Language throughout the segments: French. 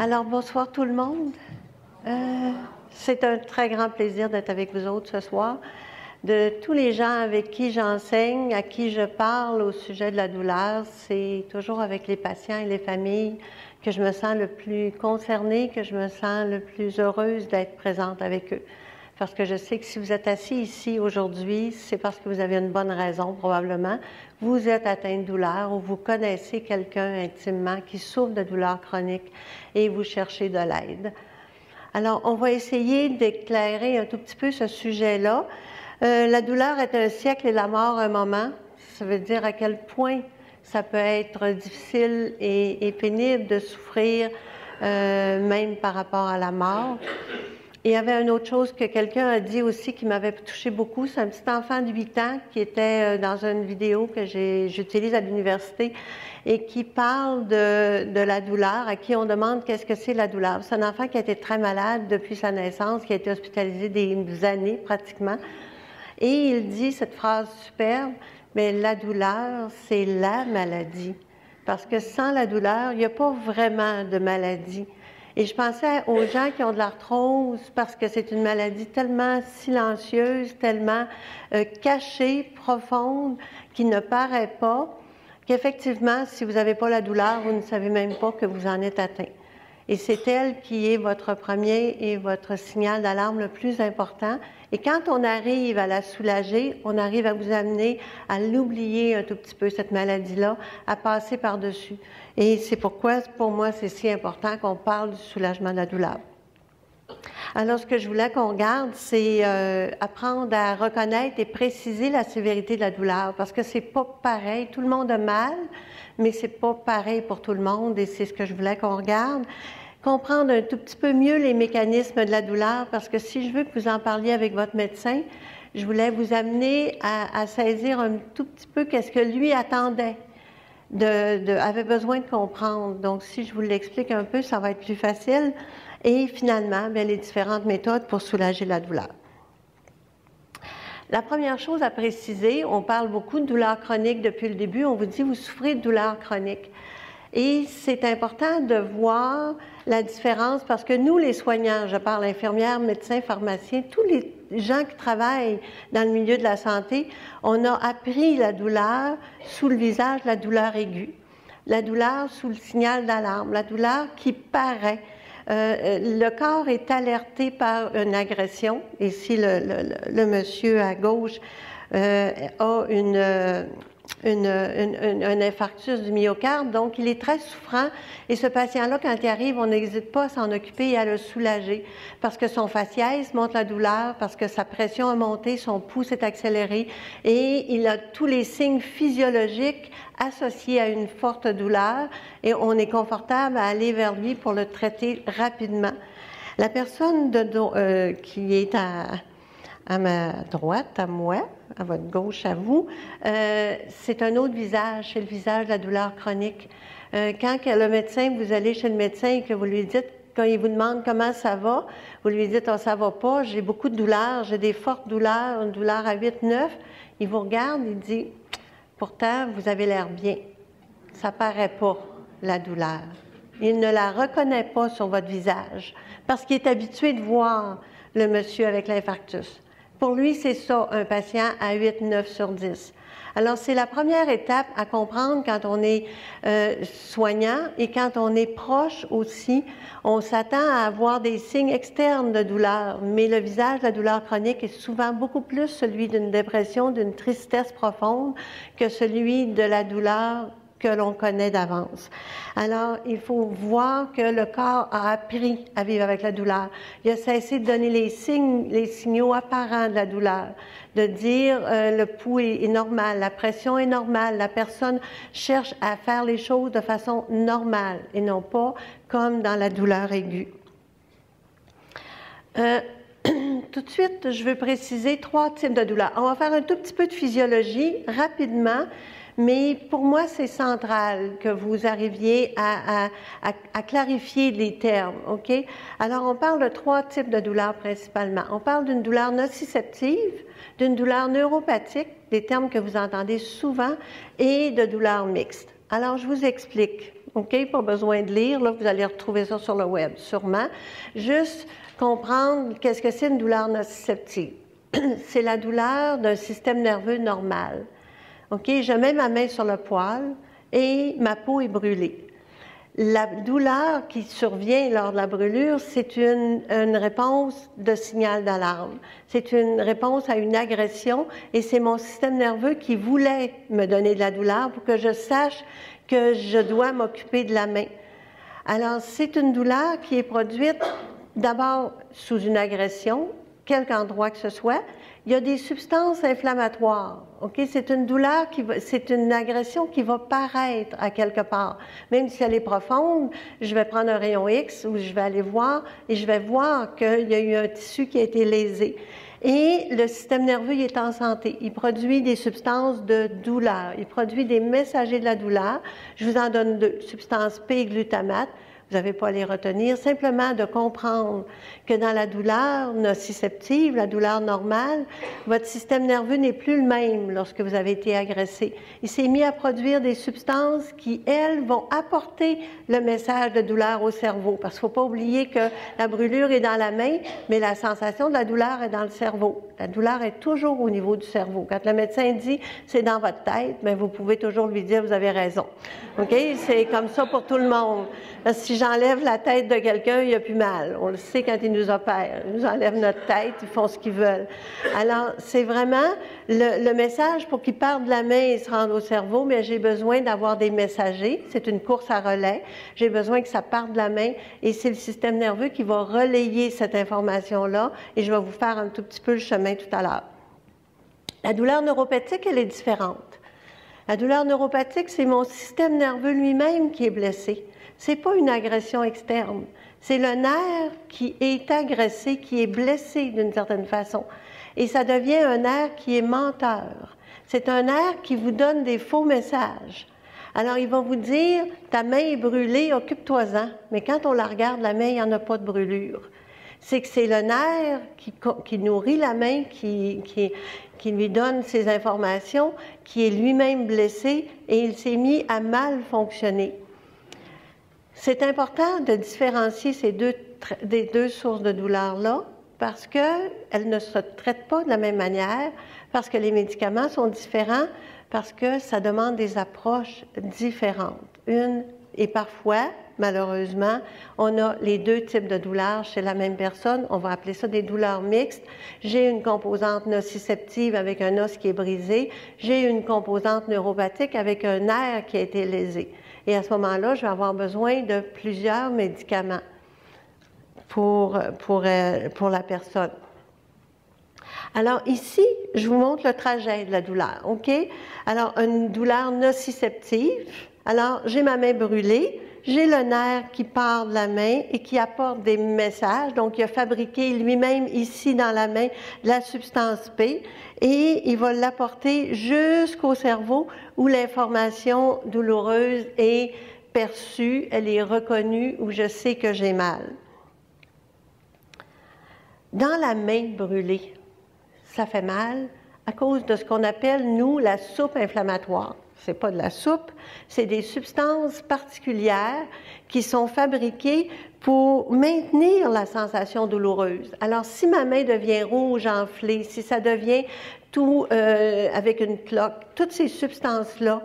Alors, bonsoir tout le monde. C'est un très grand plaisir d'être avec vous autres ce soir. De tous les gens avec qui j'enseigne, à qui je parle au sujet de la douleur, c'est toujours avec les patients et les familles que je me sens le plus concernée, que je me sens le plus heureuse d'être présente avec eux. Parce que je sais que si vous êtes assis ici aujourd'hui, c'est parce que vous avez une bonne raison probablement. Vous êtes atteint de douleur ou vous connaissez quelqu'un intimement qui souffre de douleur chronique et vous cherchez de l'aide. Alors, on va essayer d'éclairer un tout petit peu ce sujet-là. La douleur est un siècle et la mort un moment. Ça veut dire à quel point ça peut être difficile et pénible de souffrir, même par rapport à la mort. Et il y avait une autre chose que quelqu'un a dit aussi qui m'avait touché beaucoup. C'est un petit enfant de 8 ans qui était dans une vidéo que j'utilise à l'université et qui parle de la douleur, à qui on demande qu'est-ce que c'est la douleur. C'est un enfant qui a été très malade depuis sa naissance, qui a été hospitalisé des années pratiquement. Et il dit cette phrase superbe, mais la douleur, c'est la maladie. Parce que sans la douleur, il n'y a pas vraiment de maladie. Et je pensais aux gens qui ont de l'arthrose parce que c'est une maladie tellement silencieuse, tellement cachée, profonde, qui ne paraît pas, qu'effectivement, si vous n'avez pas la douleur, vous ne savez même pas que vous en êtes atteint. Et c'est elle qui est votre premier et votre signal d'alarme le plus important. Et quand on arrive à la soulager, on arrive à vous amener à l'oublier un tout petit peu, cette maladie-là, à passer par-dessus. Et c'est pourquoi, pour moi, c'est si important qu'on parle du soulagement de la douleur. Alors, ce que je voulais qu'on regarde, c'est apprendre à reconnaître et préciser la sévérité de la douleur, parce que c'est pas pareil. Tout le monde a mal, mais c'est pas pareil pour tout le monde, et c'est ce que je voulais qu'on regarde. Comprendre un tout petit peu mieux les mécanismes de la douleur, parce que si je veux que vous en parliez avec votre médecin, je voulais vous amener à saisir un tout petit peu qu'est-ce que lui attendait, avait besoin de comprendre. Donc, si je vous l'explique un peu, ça va être plus facile. Et finalement, bien, les différentes méthodes pour soulager la douleur. La première chose à préciser, on parle beaucoup de douleur chronique depuis le début, on vous dit vous souffrez de douleur chronique. Et c'est important de voir la différence parce que nous, les soignants, je parle infirmières, médecins, pharmaciens, tous les gens qui travaillent dans le milieu de la santé, on a appris la douleur sous le visage, la douleur aiguë, la douleur sous le signal d'alarme, la douleur qui paraît. Le corps est alerté par une agression. Ici, le monsieur à gauche a un infarctus du myocarde, donc il est très souffrant. Et ce patient-là, quand il arrive, on n'hésite pas à s'en occuper et à le soulager parce que son faciès montre la douleur, parce que sa pression a monté, son pouls est accéléré et il a tous les signes physiologiques associés à une forte douleur et on est confortable à aller vers lui pour le traiter rapidement. La personne qui est à ma droite, à moi, à votre gauche, à vous, c'est un autre visage, c'est le visage de la douleur chronique. Quand le médecin, vous allez chez le médecin et que vous lui dites, quand il vous demande comment ça va, vous lui dites, oh, ça va pas, j'ai beaucoup de douleurs, j'ai des fortes douleurs, une douleur à 8, 9, il vous regarde, il dit, pourtant, vous avez l'air bien. Ça paraît pas, la douleur. Il ne la reconnaît pas sur votre visage parce qu'il est habitué de voir le monsieur avec l'infarctus. Pour lui, c'est ça, un patient à 8, 9 sur 10. Alors, c'est la première étape à comprendre quand on est soignant et quand on est proche aussi. On s'attend à avoir des signes externes de douleur, mais le visage de la douleur chronique est souvent beaucoup plus celui d'une dépression, d'une tristesse profonde que celui de la douleur que l'on connaît d'avance. Alors, il faut voir que le corps a appris à vivre avec la douleur. Il a cessé de donner les signaux apparents de la douleur, de dire le pouls est normal, la pression est normale, la personne cherche à faire les choses de façon normale et non pas comme dans la douleur aiguë. Tout de suite, je veux préciser 3 types de douleurs. On va faire un tout petit peu de physiologie rapidement. Mais pour moi, c'est central que vous arriviez à clarifier les termes, OK? Alors, on parle de 3 types de douleurs principalement. On parle d'une douleur nociceptive, d'une douleur neuropathique, des termes que vous entendez souvent, et de douleurs mixtes. Alors, je vous explique. OK? Pas besoin de lire, là, vous allez retrouver ça sur le web, sûrement. Juste comprendre qu'est-ce que c'est une douleur nociceptive. C'est la douleur d'un système nerveux normal. OK? Je mets ma main sur le poil et ma peau est brûlée. La douleur qui survient lors de la brûlure, c'est une réponse de signal d'alarme. C'est une réponse à une agression et c'est mon système nerveux qui voulait me donner de la douleur pour que je sache que je dois m'occuper de la main. Alors, c'est une douleur qui est produite d'abord sous une agression, quelque endroit que ce soit. Il y a des substances inflammatoires. OK? C'est une douleur c'est une agression qui va paraître à quelque part. Même si elle est profonde, je vais prendre un rayon X où je vais aller voir et je vais voir qu'il y a eu un tissu qui a été lésé. Et le système nerveux il est en santé. Il produit des substances de douleur. Il produit des messagers de la douleur. Je vous en donne deux. Substance P et glutamate. Vous n'avez pas à les retenir, simplement de comprendre que dans la douleur nociceptive, la douleur normale, votre système nerveux n'est plus le même lorsque vous avez été agressé. Il s'est mis à produire des substances qui, elles, vont apporter le message de douleur au cerveau. Parce qu'il ne faut pas oublier que la brûlure est dans la main, mais la sensation de la douleur est dans le cerveau. La douleur est toujours au niveau du cerveau. Quand le médecin dit « c'est dans votre tête », bien, vous pouvez toujours lui dire « vous avez raison ». OK? C'est comme ça pour tout le monde. Parce que si j'enlève la tête de quelqu'un, il n'y a plus mal. On le sait quand ils nous opèrent. Ils nous enlèvent notre tête, ils font ce qu'ils veulent. Alors, c'est vraiment le message pour qu'ils partent de la main et se rendent au cerveau, mais j'ai besoin d'avoir des messagers. C'est une course à relais. J'ai besoin que ça parte de la main et c'est le système nerveux qui va relayer cette information-là et je vais vous faire un tout petit peu le chemin tout à l'heure. La douleur neuropathique, elle est différente. La douleur neuropathique, c'est mon système nerveux lui-même qui est blessé. C'est pas une agression externe. C'est le nerf qui est agressé, qui est blessé d'une certaine façon. Et ça devient un nerf qui est menteur. C'est un nerf qui vous donne des faux messages. Alors, il va vous dire, ta main est brûlée, occupe-toi-en. Mais quand on la regarde, la main, il n'y en a pas de brûlure. C'est que c'est le nerf qui nourrit la main, qui lui donne ces informations, qui est lui-même blessé et il s'est mis à mal fonctionner. C'est important de différencier des deux sources de douleur-là parce qu'elles ne se traitent pas de la même manière, parce que les médicaments sont différents, parce que ça demande des approches différentes. Et parfois, malheureusement, on a les deux types de douleurs chez la même personne. On va appeler ça des douleurs mixtes. J'ai une composante nociceptive avec un os qui est brisé. J'ai une composante neuropathique avec un nerf qui a été lésé. Et à ce moment-là, je vais avoir besoin de plusieurs médicaments pour la personne. Alors ici, je vous montre le trajet de la douleur, OK? Alors, une douleur nociceptive. Alors, j'ai ma main brûlée, j'ai le nerf qui part de la main et qui apporte des messages. Donc, il a fabriqué lui-même ici dans la main la substance P et il va l'apporter jusqu'au cerveau où l'information douloureuse est perçue, elle est reconnue, où je sais que j'ai mal. Dans la main brûlée, ça fait mal à cause de ce qu'on appelle, nous, la soupe inflammatoire. C'est pas de la soupe, c'est des substances particulières qui sont fabriquées pour maintenir la sensation douloureuse. Alors, si ma main devient rouge, enflée, si ça devient tout avec une cloque, toutes ces substances-là,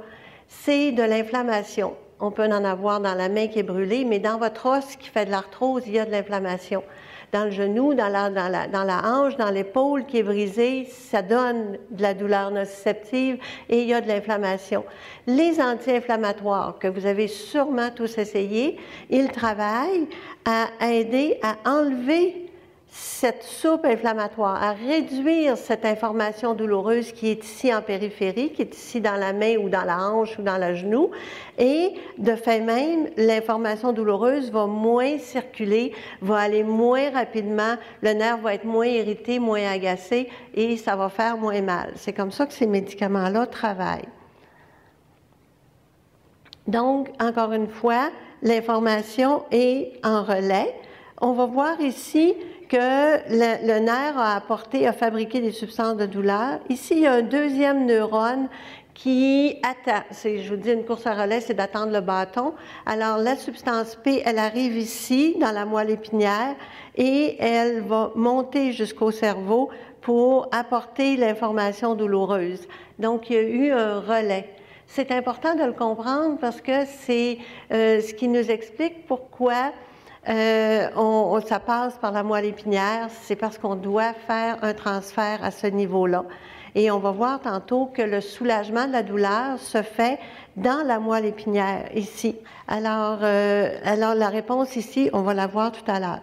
c'est de l'inflammation. On peut en avoir dans la main qui est brûlée, mais dans votre os qui fait de l'arthrose, il y a de l'inflammation. Dans le genou, dans la hanche, dans l'épaule qui est brisée, ça donne de la douleur nociceptive et il y a de l'inflammation. Les anti-inflammatoires que vous avez sûrement tous essayés, ils travaillent à aider à enlever cette soupe inflammatoire, à réduire cette information douloureuse qui est ici en périphérie, qui est ici dans la main ou dans la hanche ou dans le genou. Et de fait même, l'information douloureuse va moins circuler, va aller moins rapidement, le nerf va être moins irrité, moins agacé et ça va faire moins mal. C'est comme ça que ces médicaments-là travaillent. Donc, encore une fois, l'information est en relais. On va voir ici que le nerf a fabriqué des substances de douleur. Ici, il y a un deuxième neurone qui attend. Je vous dis, une course à relais, c'est d'attendre le bâton. Alors, la substance P, elle arrive ici, dans la moelle épinière, et elle va monter jusqu'au cerveau pour apporter l'information douloureuse. Donc, il y a eu un relais. C'est important de le comprendre parce que c'est ce qui nous explique pourquoi ça passe par la moelle épinière. C'est parce qu'on doit faire un transfert à ce niveau-là. Et on va voir tantôt que le soulagement de la douleur se fait dans la moelle épinière, ici. Alors la réponse ici, on va la voir tout à l'heure.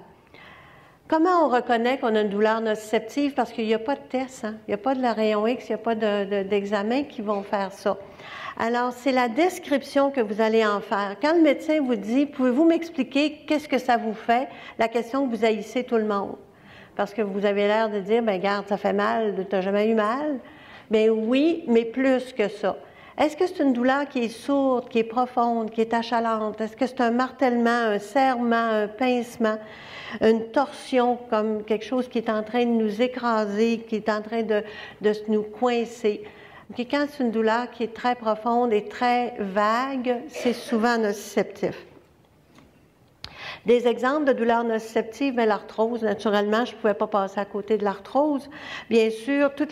Comment on reconnaît qu'on a une douleur nociceptive? Parce qu'il n'y a pas de test, hein? Il n'y a pas de la rayon X, il n'y a pas d'examen qui vont faire ça. Alors, c'est la description que vous allez en faire. Quand le médecin vous dit, pouvez-vous m'expliquer qu'est-ce que ça vous fait? La question que vous haïssez tout le monde. Parce que vous avez l'air de dire, bien, regarde, ça fait mal, tu n'as jamais eu mal? Bien oui, mais plus que ça. Est-ce que c'est une douleur qui est sourde, qui est profonde, qui est achalante? Est-ce que c'est un martèlement, un serrement, un pincement, une torsion, comme quelque chose qui est en train de nous écraser, qui est en train de nous coincer? Puis quand c'est une douleur qui est très profonde et très vague, c'est souvent nociceptif. Des exemples de douleurs nociceptives, mais l'arthrose, naturellement, je ne pouvais pas passer à côté de l'arthrose. Bien sûr, toutes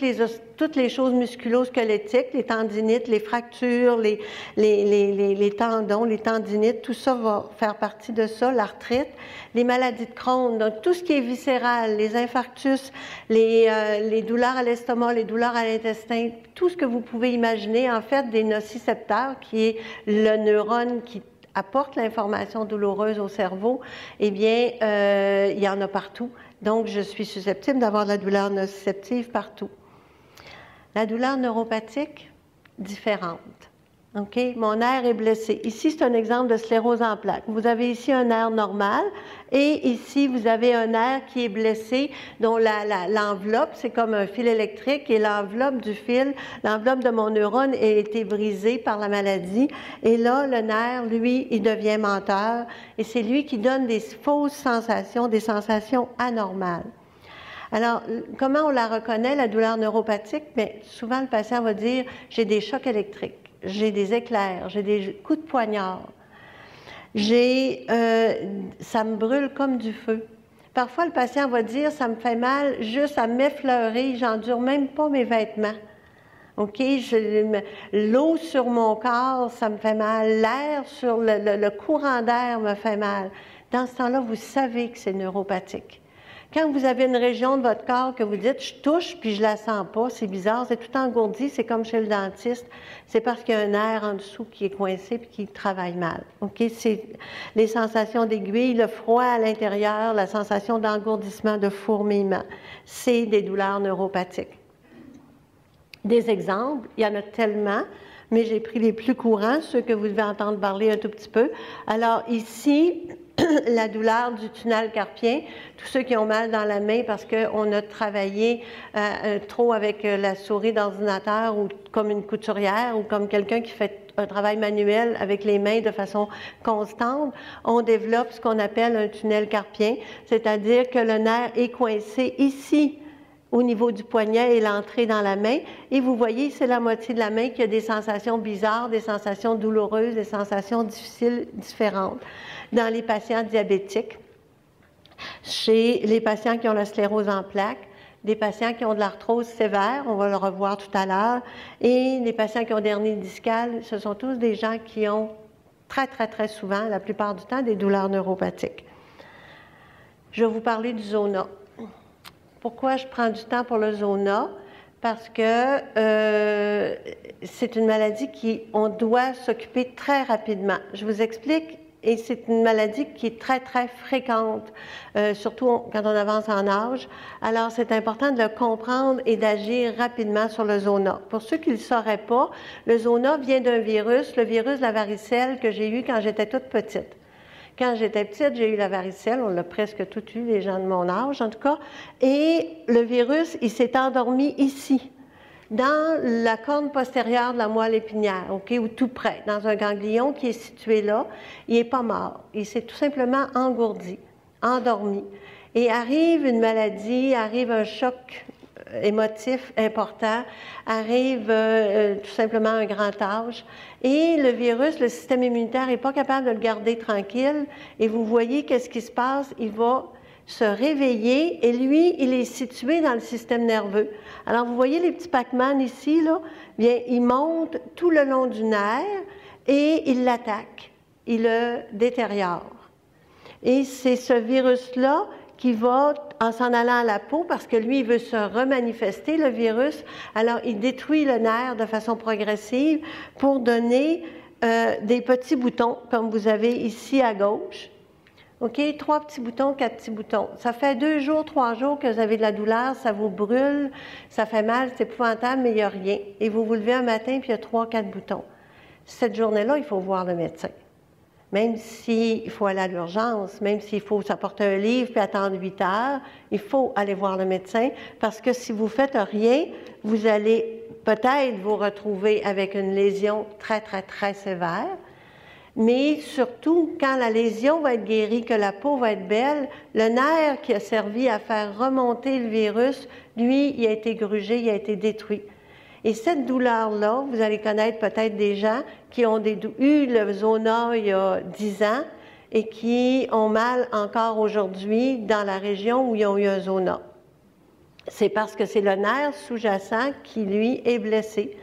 les choses musculo-squelettiques, les tendinites, les fractures, les tendons, les tendinites, tout ça va faire partie de ça, l'arthrite. Les maladies de Crohn, donc tout ce qui est viscéral, les infarctus, les douleurs à l'estomac, les douleurs à l'intestin, tout ce que vous pouvez imaginer, en fait, des nocicepteurs, qui est le neurone qui apporte l'information douloureuse au cerveau, eh bien, il y en a partout. Donc, je suis susceptible d'avoir de la douleur nociceptive partout. La douleur neuropathique, différente. OK? Mon nerf est blessé. Ici, c'est un exemple de sclérose en plaques. Vous avez ici un nerf normal et ici, vous avez un nerf qui est blessé, dont l'enveloppe, c'est comme un fil électrique et l'enveloppe du fil, l'enveloppe de mon neurone a été brisée par la maladie. Et là, le nerf, lui, il devient menteur et c'est lui qui donne des fausses sensations, des sensations anormales. Alors, comment on la reconnaît, la douleur neuropathique? Bien, souvent, le patient va dire « j'ai des chocs électriques ». J'ai des éclairs, j'ai des coups de poignard, ça me brûle comme du feu. Parfois, le patient va dire, ça me fait mal juste à m'effleurer, j'endure même pas mes vêtements. OK? L'eau sur mon corps, ça me fait mal. L'air sur le courant d'air me fait mal. Dans ce temps-là, vous savez que c'est neuropathique. Quand vous avez une région de votre corps que vous dites « je touche puis je la sens pas », c'est bizarre, c'est tout engourdi, c'est comme chez le dentiste, c'est parce qu'il y a un nerf en dessous qui est coincé puis qui travaille mal. OK? C'est les sensations d'aiguille, le froid à l'intérieur, la sensation d'engourdissement, de fourmillement. C'est des douleurs neuropathiques. Des exemples, il y en a tellement, mais j'ai pris les plus courants, ceux que vous devez entendre parler un tout petit peu. Alors ici, la douleur du tunnel carpien, tous ceux qui ont mal dans la main parce qu'on a travaillé trop avec la souris d'ordinateur ou comme une couturière ou comme quelqu'un qui fait un travail manuel avec les mains de façon constante, on développe ce qu'on appelle un tunnel carpien, c'est-à-dire que le nerf est coincé ici, au niveau du poignet et l'entrée dans la main. Et vous voyez, c'est la moitié de la main qui a des sensations bizarres, des sensations douloureuses, des sensations difficiles, différentes. Dans les patients diabétiques, chez les patients qui ont la sclérose en plaques, des patients qui ont de l'arthrose sévère, on va le revoir tout à l'heure, et les patients qui ont des hernies discales, ce sont tous des gens qui ont très, très, très souvent, la plupart du temps, des douleurs neuropathiques. Je vais vous parler du zona. Pourquoi je prends du temps pour le zona? Parce que c'est une maladie on doit s'occuper très rapidement. Je vous explique, et c'est une maladie qui est très, très fréquente, surtout quand on avance en âge. Alors, c'est important de le comprendre et d'agir rapidement sur le zona. Pour ceux qui ne le sauraient pas, le zona vient d'un virus, le virus de la varicelle que j'ai eu quand j'étais toute petite. Quand j'étais petite, j'ai eu la varicelle, on l'a presque tout eu, les gens de mon âge en tout cas, et le virus, il s'est endormi ici, dans la corne postérieure de la moelle épinière, OK, ou tout près, dans un ganglion qui est situé là. Il n'est pas mort, il s'est tout simplement engourdi, endormi. Et arrive une maladie, arrive un choc émotif important, arrive tout simplement un grand âge. Et le virus, le système immunitaire n'est pas capable de le garder tranquille. Et vous voyez qu'est-ce qui se passe? Il va se réveiller et lui, il est situé dans le système nerveux. Alors, vous voyez les petits Pac-Man ici, là? Bien, il monte tout le long du nerf et il l'attaque. Il le détériore. Et c'est ce virus-là qui va, en s'en allant à la peau, parce que lui, il veut se remanifester, le virus, alors il détruit le nerf de façon progressive pour donner des petits boutons, comme vous avez ici à gauche. OK? 3 petits boutons, 4 petits boutons. Ça fait 2 jours, 3 jours que vous avez de la douleur, ça vous brûle, ça fait mal, c'est épouvantable, mais il n'y a rien. Et vous vous levez un matin, puis il y a 3, 4 boutons. Cette journée-là, il faut voir le médecin. Même s'il faut aller à l'urgence, même s'il faut s'apporter un livre puis attendre 8 heures, il faut aller voir le médecin parce que si vous ne faites rien, vous allez peut-être vous retrouver avec une lésion très, très, très sévère. Mais surtout, quand la lésion va être guérie, que la peau va être belle, le nerf qui a servi à faire remonter le virus, lui, il a été grugé, il a été détruit. Et cette douleur-là, vous allez connaître peut-être des gens qui ont eu le zona il y a 10 ans et qui ont mal encore aujourd'hui dans la région où ils ont eu un zona. C'est parce que c'est le nerf sous-jacent qui, lui, est blessé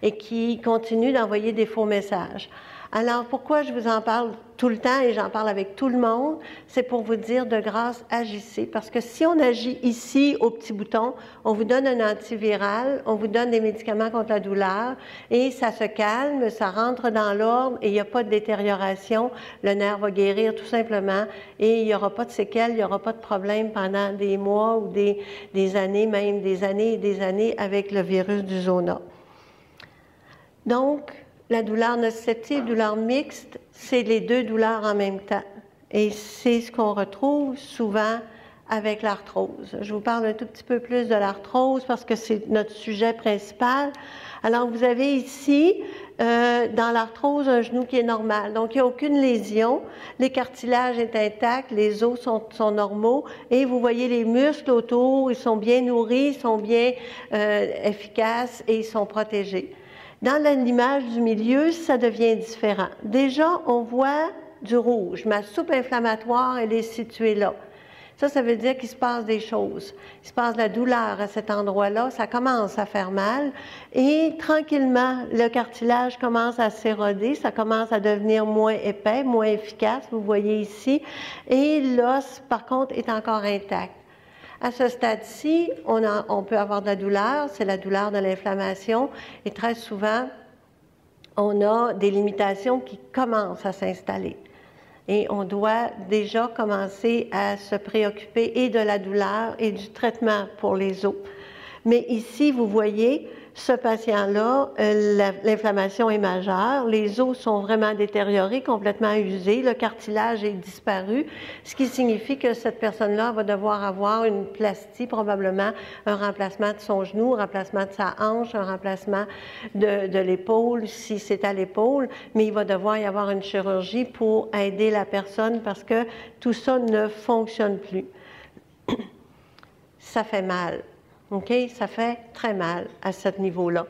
et qui continue d'envoyer des faux messages. Alors, pourquoi je vous en parle tout le temps et j'en parle avec tout le monde? C'est pour vous dire de grâce, agissez. Parce que si on agit ici au petit bouton, on vous donne un antiviral, on vous donne des médicaments contre la douleur et ça se calme, ça rentre dans l'ordre et il n'y a pas de détérioration. Le nerf va guérir tout simplement et il n'y aura pas de séquelles, il n'y aura pas de problème pendant des mois ou des années, même des années et des années avec le virus du zona. Donc, la douleur nociceptive, douleur mixte, c'est les deux douleurs en même temps. Et c'est ce qu'on retrouve souvent avec l'arthrose. Je vous parle un tout petit peu plus de l'arthrose parce que c'est notre sujet principal. Alors, vous avez ici, dans l'arthrose, un genou qui est normal. Donc, il n'y a aucune lésion. Les cartilages est intact, les os sont normaux. Et vous voyez les muscles autour, ils sont bien nourris, ils sont bien efficaces et ils sont protégés. Dans l'image du milieu, ça devient différent. Déjà, on voit du rouge. Ma soupe inflammatoire, elle est située là. Ça veut dire qu'il se passe des choses. Il se passe de la douleur à cet endroit-là. Ça commence à faire mal. Et tranquillement, le cartilage commence à s'éroder. Ça commence à devenir moins épais, moins efficace. Vous voyez ici. Et l'os, par contre, est encore intact. À ce stade-ci, on peut avoir de la douleur, c'est la douleur de l'inflammation, et très souvent, on a des limitations qui commencent à s'installer. Et on doit déjà commencer à se préoccuper et de la douleur et du traitement pour les os. Mais ici, vous voyez, ce patient-là, l'inflammation est majeure, les os sont vraiment détériorés, complètement usés, le cartilage est disparu, ce qui signifie que cette personne-là va devoir avoir une plastie, probablement un remplacement de son genou, un remplacement de sa hanche, un remplacement de l'épaule, si c'est à l'épaule, mais il va devoir y avoir une chirurgie pour aider la personne parce que tout ça ne fonctionne plus. Ça fait mal. OK? Ça fait très mal à ce niveau-là.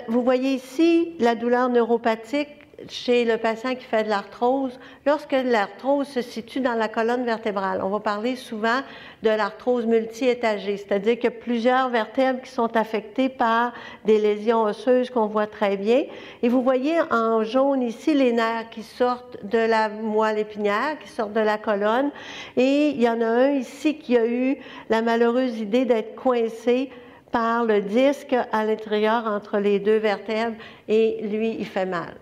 Vous voyez ici la douleur neuropathique chez le patient qui fait de l'arthrose. Lorsque l'arthrose se situe dans la colonne vertébrale, on va parler souvent de l'arthrose multi-étagée, c'est-à-dire qu'il y a plusieurs vertèbres qui sont affectées par des lésions osseuses qu'on voit très bien. Et vous voyez en jaune ici les nerfs qui sortent de la moelle épinière, qui sortent de la colonne. Et il y en a un ici qui a eu la malheureuse idée d'être coincé par le disque à l'intérieur entre les deux vertèbres et lui, il fait mal.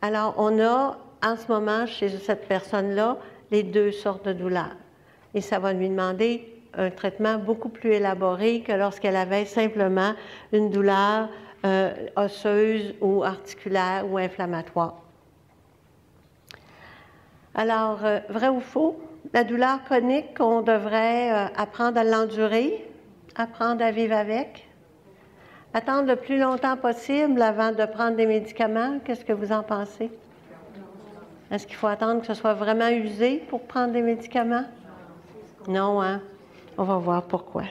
Alors, on a en ce moment chez cette personne-là les deux sortes de douleurs. Et ça va lui demander un traitement beaucoup plus élaboré que lorsqu'elle avait simplement une douleur osseuse ou articulaire ou inflammatoire. Alors, vrai ou faux, la douleur chronique, on devrait apprendre à l'endurer, apprendre à vivre avec, attendre le plus longtemps possible avant de prendre des médicaments. Qu'est-ce que vous en pensez? Est-ce qu'il faut attendre que ce soit vraiment usé pour prendre des médicaments? Non, hein? On va voir pourquoi.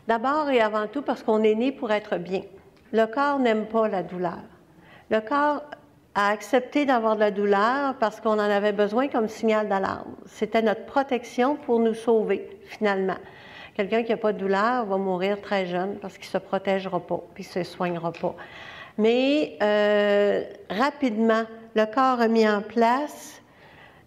D'abord et avant tout parce qu'on est né pour être bien. Le corps n'aime pas la douleur. Le corps a accepté d'avoir de la douleur parce qu'on en avait besoin comme signal d'alarme. C'était notre protection pour nous sauver, finalement. Quelqu'un qui n'a pas de douleur va mourir très jeune parce qu'il ne se protégera pas, puis il ne se soignera pas. Mais rapidement, le corps a mis en place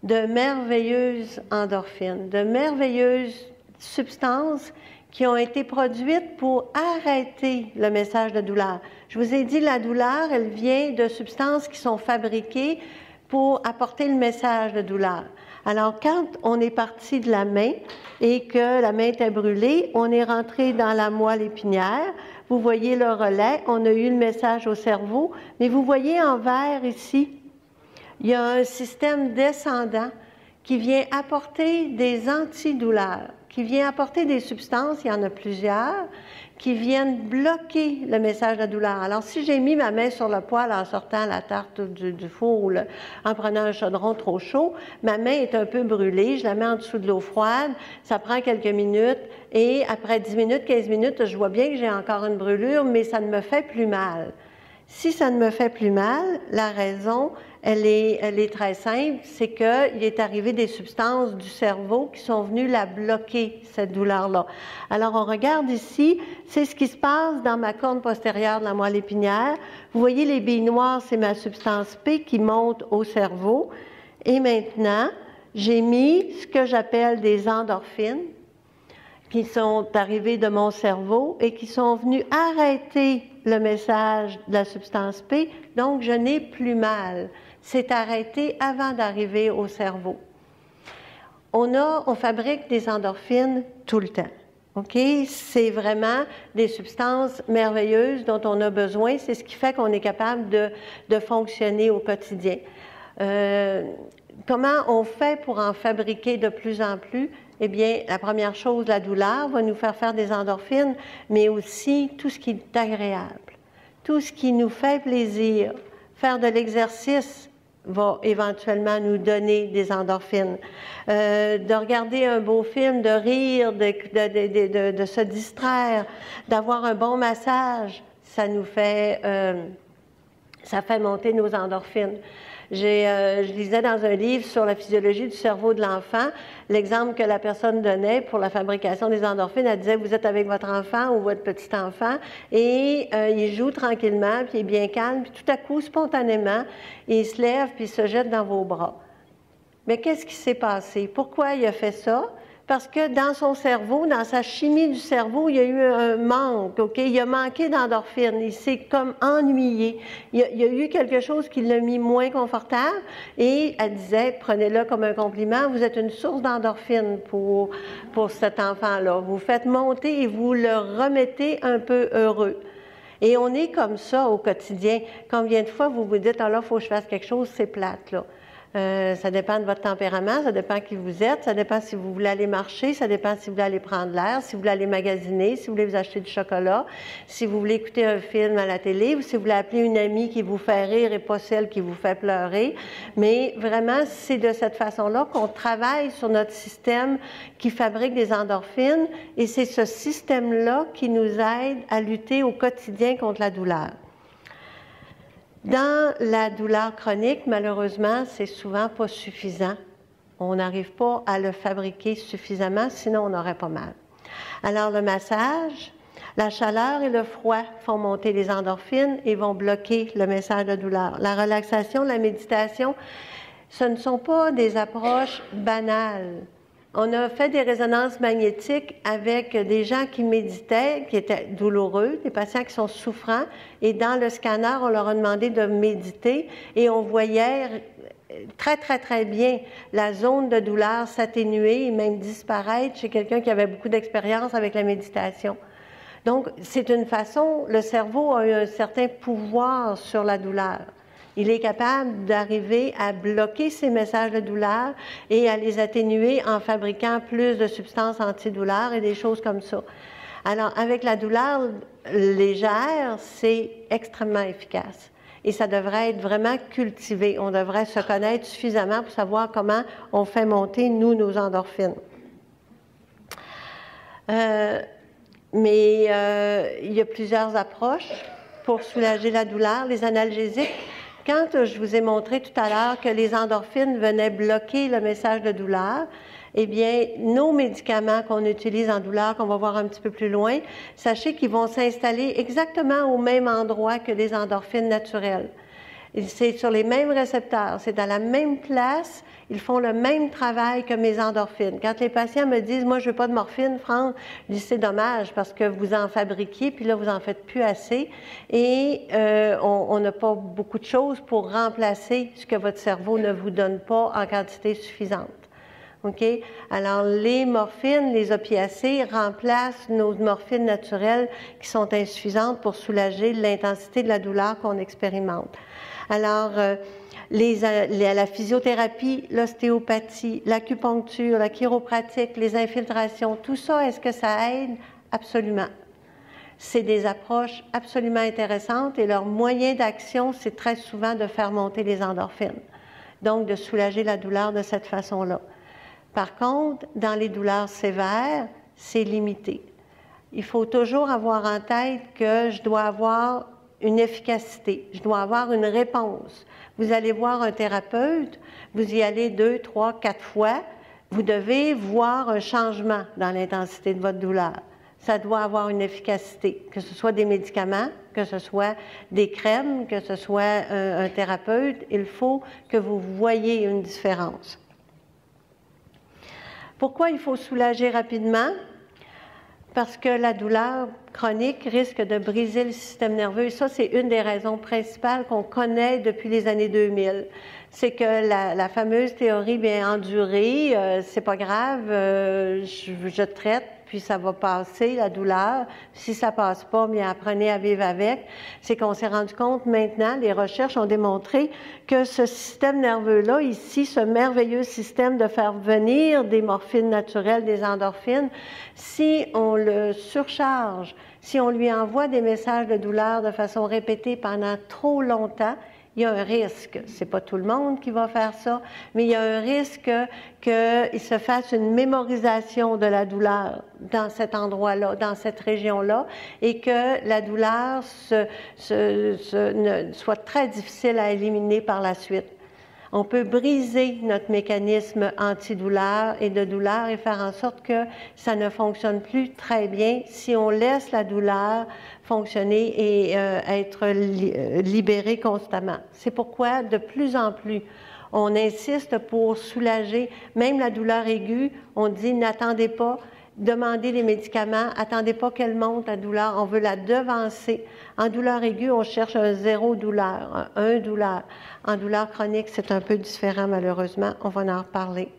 de merveilleuses endorphines, de merveilleuses substances qui ont été produites pour arrêter le message de douleur. Je vous ai dit, la douleur, elle vient de substances qui sont fabriquées pour apporter le message de douleur. Alors, quand on est parti de la main et que la main était brûlée, on est rentré dans la moelle épinière. Vous voyez le relais, on a eu le message au cerveau, mais vous voyez en vert ici, il y a un système descendant qui vient apporter des antidouleurs, qui vient apporter des substances, il y en a plusieurs, qui viennent bloquer le message de la douleur. Alors, si j'ai mis ma main sur le poêle en sortant la tarte du four ou en prenant un chaudron trop chaud, ma main est un peu brûlée, je la mets en dessous de l'eau froide, ça prend quelques minutes, et après 10 minutes, 15 minutes, je vois bien que j'ai encore une brûlure, mais ça ne me fait plus mal. Si ça ne me fait plus mal, la raison, elle est très simple, c'est qu'il est arrivé des substances du cerveau qui sont venues la bloquer, cette douleur-là. Alors, on regarde ici, c'est ce qui se passe dans ma corne postérieure de la moelle épinière. Vous voyez les billes noires, c'est ma substance P qui monte au cerveau. Et maintenant, j'ai mis ce que j'appelle des endorphines qui sont arrivées de mon cerveau et qui sont venues arrêter le message de la substance P, donc je n'ai plus mal. C'est arrêté avant d'arriver au cerveau. On fabrique des endorphines tout le temps. OK? C'est vraiment des substances merveilleuses dont on a besoin. C'est ce qui fait qu'on est capable de fonctionner au quotidien. Comment on fait pour en fabriquer de plus en plus? Eh bien, la première chose, la douleur va nous faire des endorphines, mais aussi tout ce qui est agréable, tout ce qui nous fait plaisir. Faire de l'exercice va éventuellement nous donner des endorphines. De regarder un beau film, de rire, de se distraire, d'avoir un bon massage, ça fait monter nos endorphines. Je lisais dans un livre sur la physiologie du cerveau de l'enfant, l'exemple que la personne donnait pour la fabrication des endorphines. Elle disait, vous êtes avec votre enfant ou votre petit-enfant et il joue tranquillement, puis il est bien calme, puis tout à coup, spontanément, il se lève puis il se jette dans vos bras. Mais qu'est-ce qui s'est passé? Pourquoi il a fait ça? Parce que dans son cerveau, dans sa chimie du cerveau, il y a eu un manque, OK? Il a manqué d'endorphine, il s'est comme ennuyé. Il y a eu quelque chose qui l'a mis moins confortable et elle disait, prenez-le comme un compliment, vous êtes une source d'endorphine pour cet enfant-là. Vous faites monter et vous le remettez un peu heureux. Et on est comme ça au quotidien. Combien de fois vous vous dites, ah là, il faut que je fasse quelque chose, c'est plate, là. Ça dépend de votre tempérament, ça dépend qui vous êtes, ça dépend si vous voulez aller marcher, ça dépend si vous voulez aller prendre l'air, si vous voulez aller magasiner, si vous voulez vous acheter du chocolat, si vous voulez écouter un film à la télé, ou si vous voulez appeler une amie qui vous fait rire et pas celle qui vous fait pleurer. Mais vraiment, c'est de cette façon-là qu'on travaille sur notre système qui fabrique des endorphines et c'est ce système-là qui nous aide à lutter au quotidien contre la douleur. Dans la douleur chronique, malheureusement, c'est souvent pas suffisant. On n'arrive pas à le fabriquer suffisamment, sinon on n'aurait pas mal. Alors le massage, la chaleur et le froid font monter les endorphines et vont bloquer le message de douleur. La relaxation, la méditation, ce ne sont pas des approches banales. On a fait des résonances magnétiques avec des gens qui méditaient, qui étaient douloureux, des patients qui sont souffrants. Et dans le scanner, on leur a demandé de méditer et on voyait très, très, très bien la zone de douleur s'atténuer et même disparaître chez quelqu'un qui avait beaucoup d'expérience avec la méditation. Donc, c'est une façon, le cerveau a eu un certain pouvoir sur la douleur. Il est capable d'arriver à bloquer ces messages de douleur et à les atténuer en fabriquant plus de substances antidouleurs et des choses comme ça. Alors, avec la douleur légère, c'est extrêmement efficace. Et ça devrait être vraiment cultivé. On devrait se connaître suffisamment pour savoir comment on fait monter, nous, nos endorphines. Mais il y a plusieurs approches pour soulager la douleur. Les analgésiques, quand je vous ai montré tout à l'heure que les endorphines venaient bloquer le message de douleur, eh bien, nos médicaments qu'on utilise en douleur, qu'on va voir un petit peu plus loin, sachez qu'ils vont s'installer exactement au même endroit que les endorphines naturelles. C'est sur les mêmes récepteurs, c'est à la même place, ils font le même travail que mes endorphines. Quand les patients me disent « Moi, je veux pas de morphine, Franck », je dis « C'est dommage parce que vous en fabriquez, puis là, vous en faites plus assez et on n'a pas beaucoup de choses pour remplacer ce que votre cerveau ne vous donne pas en quantité suffisante. » OK? Alors, les morphines, les opiacés remplacent nos morphines naturelles qui sont insuffisantes pour soulager l'intensité de la douleur qu'on expérimente. Alors, la physiothérapie, l'ostéopathie, l'acupuncture, la chiropratique, les infiltrations, tout ça, est-ce que ça aide? Absolument. C'est des approches absolument intéressantes et leur moyen d'action, c'est très souvent de faire monter les endorphines. Donc, de soulager la douleur de cette façon-là. Par contre, dans les douleurs sévères, c'est limité. Il faut toujours avoir en tête que je dois avoir une efficacité, je dois avoir une réponse. Vous allez voir un thérapeute, vous y allez 2, 3, 4 fois, vous devez voir un changement dans l'intensité de votre douleur. Ça doit avoir une efficacité, que ce soit des médicaments, que ce soit des crèmes, que ce soit un thérapeute, il faut que vous voyiez une différence. Pourquoi il faut soulager rapidement? Parce que la douleur chronique risque de briser le système nerveux. Et ça, c'est une des raisons principales qu'on connaît depuis les années 2000. C'est que la fameuse théorie bien endurée, c'est pas grave, je traite, puis ça va passer, la douleur. Si ça passe pas, bien apprenez à vivre avec. C'est qu'on s'est rendu compte maintenant, les recherches ont démontré que ce système nerveux-là, ici, ce merveilleux système de faire venir des morphines naturelles, des endorphines, si on le surcharge, si on lui envoie des messages de douleur de façon répétée pendant trop longtemps, il y a un risque, c'est pas tout le monde qui va faire ça, mais il y a un risque qu'il se fasse une mémorisation de la douleur dans cet endroit-là, dans cette région-là, et que la douleur soit très difficile à éliminer par la suite. On peut briser notre mécanisme antidouleur et de douleur et faire en sorte que ça ne fonctionne plus très bien si on laisse la douleur fonctionner et être libérée constamment. C'est pourquoi de plus en plus, on insiste pour soulager même la douleur aiguë. On dit n'attendez pas, demandez les médicaments, attendez pas qu'elle monte la douleur, on veut la devancer. En douleur aiguë, on cherche un 0 douleur, un 1 douleur. En douleur chronique, c'est un peu différent malheureusement, on va en reparler.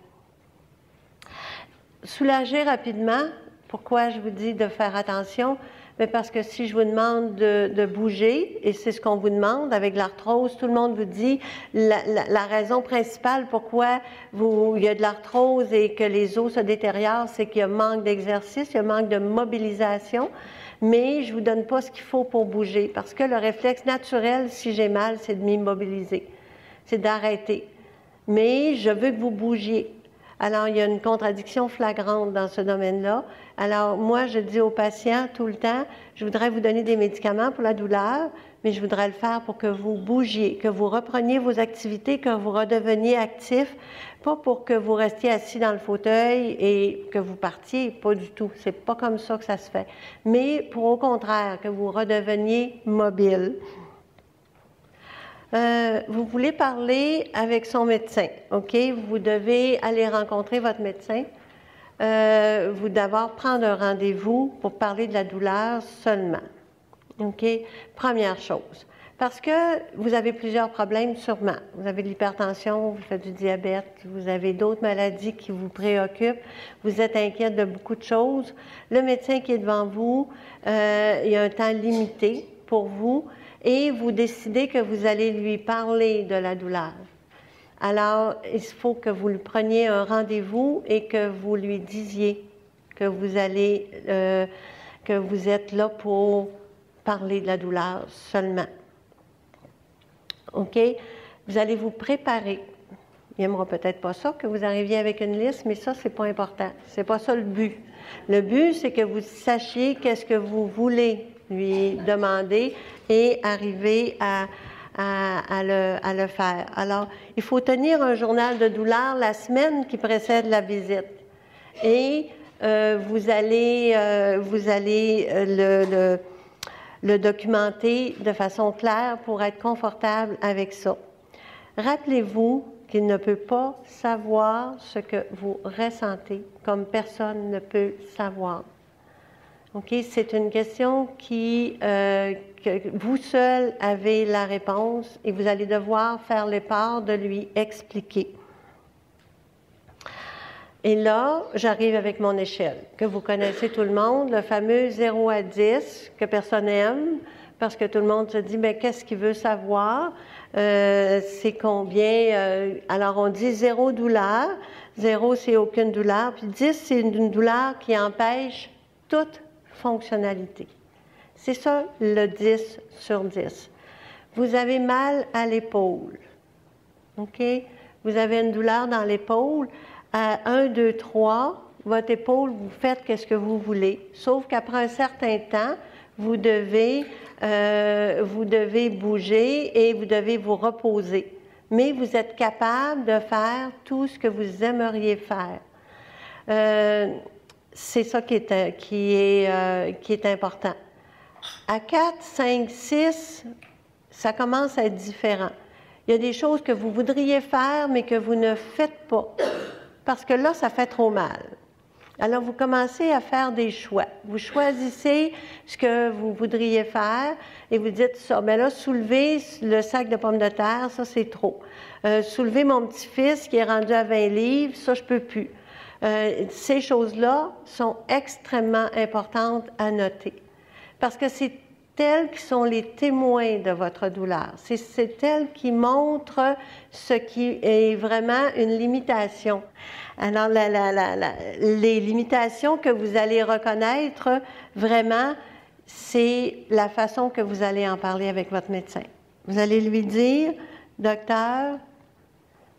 Soulager rapidement, pourquoi je vous dis de faire attention? Mais parce que si je vous demande de bouger, et c'est ce qu'on vous demande avec l'arthrose, tout le monde vous dit la raison principale pourquoi il y a de l'arthrose et que les os se détériorent, c'est qu'il y a manque d'exercice, il y a manque de mobilisation, mais je ne vous donne pas ce qu'il faut pour bouger, parce que le réflexe naturel, si j'ai mal, c'est de m'immobiliser, c'est d'arrêter. Mais je veux que vous bougiez. Alors, il y a une contradiction flagrante dans ce domaine-là. Alors, moi, je dis aux patients tout le temps, je voudrais vous donner des médicaments pour la douleur, mais je voudrais le faire pour que vous bougiez, que vous repreniez vos activités, que vous redeveniez actif, pas pour que vous restiez assis dans le fauteuil et que vous partiez, pas du tout. C'est pas comme ça que ça se fait. Mais pour au contraire, que vous redeveniez mobile. Vous voulez parler avec son médecin, OK? Vous devez aller rencontrer votre médecin. Vous d'abord prendre un rendez-vous pour parler de la douleur seulement, OK? Première chose. Parce que vous avez plusieurs problèmes sûrement. Vous avez de l'hypertension, vous faites du diabète, vous avez d'autres maladies qui vous préoccupent, vous êtes inquiète de beaucoup de choses. Le médecin qui est devant vous, il y a un temps limité pour vous, et vous décidez que vous allez lui parler de la douleur. Alors, il faut que vous lui preniez un rendez-vous et que vous lui disiez que vous allez, que vous êtes là pour parler de la douleur seulement. OK? Vous allez vous préparer. Il n'aimera peut-être pas ça, que vous arriviez avec une liste, mais ça, c'est pas important. C'est pas ça le but. Le but, c'est que vous sachiez qu'est-ce que vous voulez lui demander et arriver à le faire. Alors, il faut tenir un journal de douleur la semaine qui précède la visite. Et vous allez le documenter de façon claire pour être confortable avec ça. Rappelez-vous qu'il ne peut pas savoir ce que vous ressentez, comme personne ne peut savoir. OK? C'est une question que vous seul avez la réponse et vous allez devoir faire l'effort de lui expliquer. Et là, j'arrive avec mon échelle, que vous connaissez tout le monde, le fameux 0 à 10, que personne n'aime, parce que tout le monde se dit, mais qu'est-ce qu'il veut savoir? C'est combien? Alors, on dit 0 douleur, 0 c'est aucune douleur, puis 10 c'est une douleur qui empêche toute fonctionnalité. C'est ça le 10 sur 10. Vous avez mal à l'épaule, OK? Vous avez une douleur dans l'épaule. À 1, 2, 3, votre épaule, vous faites ce que vous voulez. Sauf qu'après un certain temps, vous devez bouger et vous devez vous reposer. Mais vous êtes capable de faire tout ce que vous aimeriez faire. C'est ça qui est important. À 4, 5, 6, ça commence à être différent. Il y a des choses que vous voudriez faire, mais que vous ne faites pas. Parce que là, ça fait trop mal. Alors, vous commencez à faire des choix. Vous choisissez ce que vous voudriez faire et vous dites ça. Mais là, soulever le sac de pommes de terre, ça, c'est trop. Soulever mon petit-fils qui est rendu à 20 livres, ça, je peux plus. Ces choses-là sont extrêmement importantes à noter. Parce que c'est elles qui sont les témoins de votre douleur. C'est elles qui montrent ce qui est vraiment une limitation. Alors, les limitations que vous allez reconnaître, vraiment, c'est la façon que vous allez en parler avec votre médecin. Vous allez lui dire, « Docteur,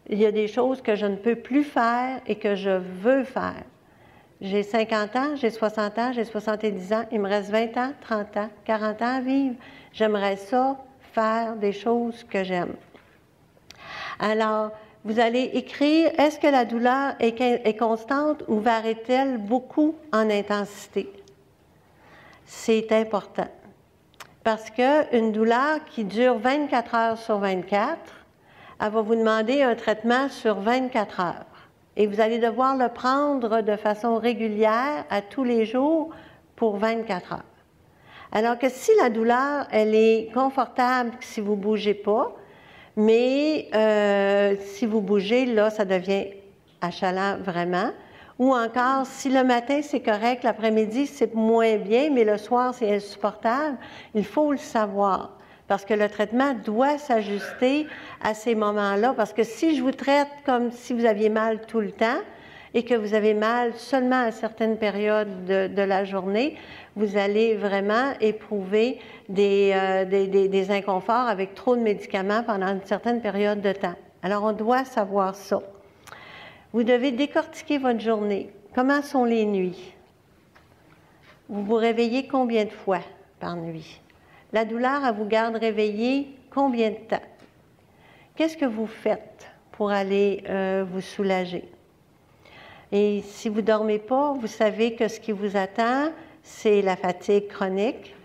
il y a des choses que je ne peux plus faire et que je veux faire. J'ai 50 ans, j'ai 60 ans, j'ai 70 ans, il me reste 20 ans, 30 ans, 40 ans à vivre. J'aimerais ça, faire des choses que j'aime. » Alors, vous allez écrire, est-ce que la douleur est constante ou varie-t-elle beaucoup en intensité? C'est important. Parce qu'une douleur qui dure 24 heures sur 24, elle va vous demander un traitement sur 24 heures. Et vous allez devoir le prendre de façon régulière à tous les jours pour 24 heures. Alors que si la douleur, elle est confortable si vous ne bougez pas, mais si vous bougez, là, ça devient achalant vraiment. Ou encore, si le matin, c'est correct, l'après-midi, c'est moins bien, mais le soir, c'est insupportable, il faut le savoir. Parce que le traitement doit s'ajuster à ces moments-là. Parce que si je vous traite comme si vous aviez mal tout le temps et que vous avez mal seulement à certaines périodes de la journée, vous allez vraiment éprouver des inconforts avec trop de médicaments pendant une certaine période de temps. Alors, on doit savoir ça. Vous devez décortiquer votre journée. Comment sont les nuits? Vous vous réveillez combien de fois par nuit? La douleur, elle vous garde réveillé combien de temps? Qu'est-ce que vous faites pour aller vous soulager? Et si vous ne dormez pas, vous savez que ce qui vous attend, c'est la fatigue chronique,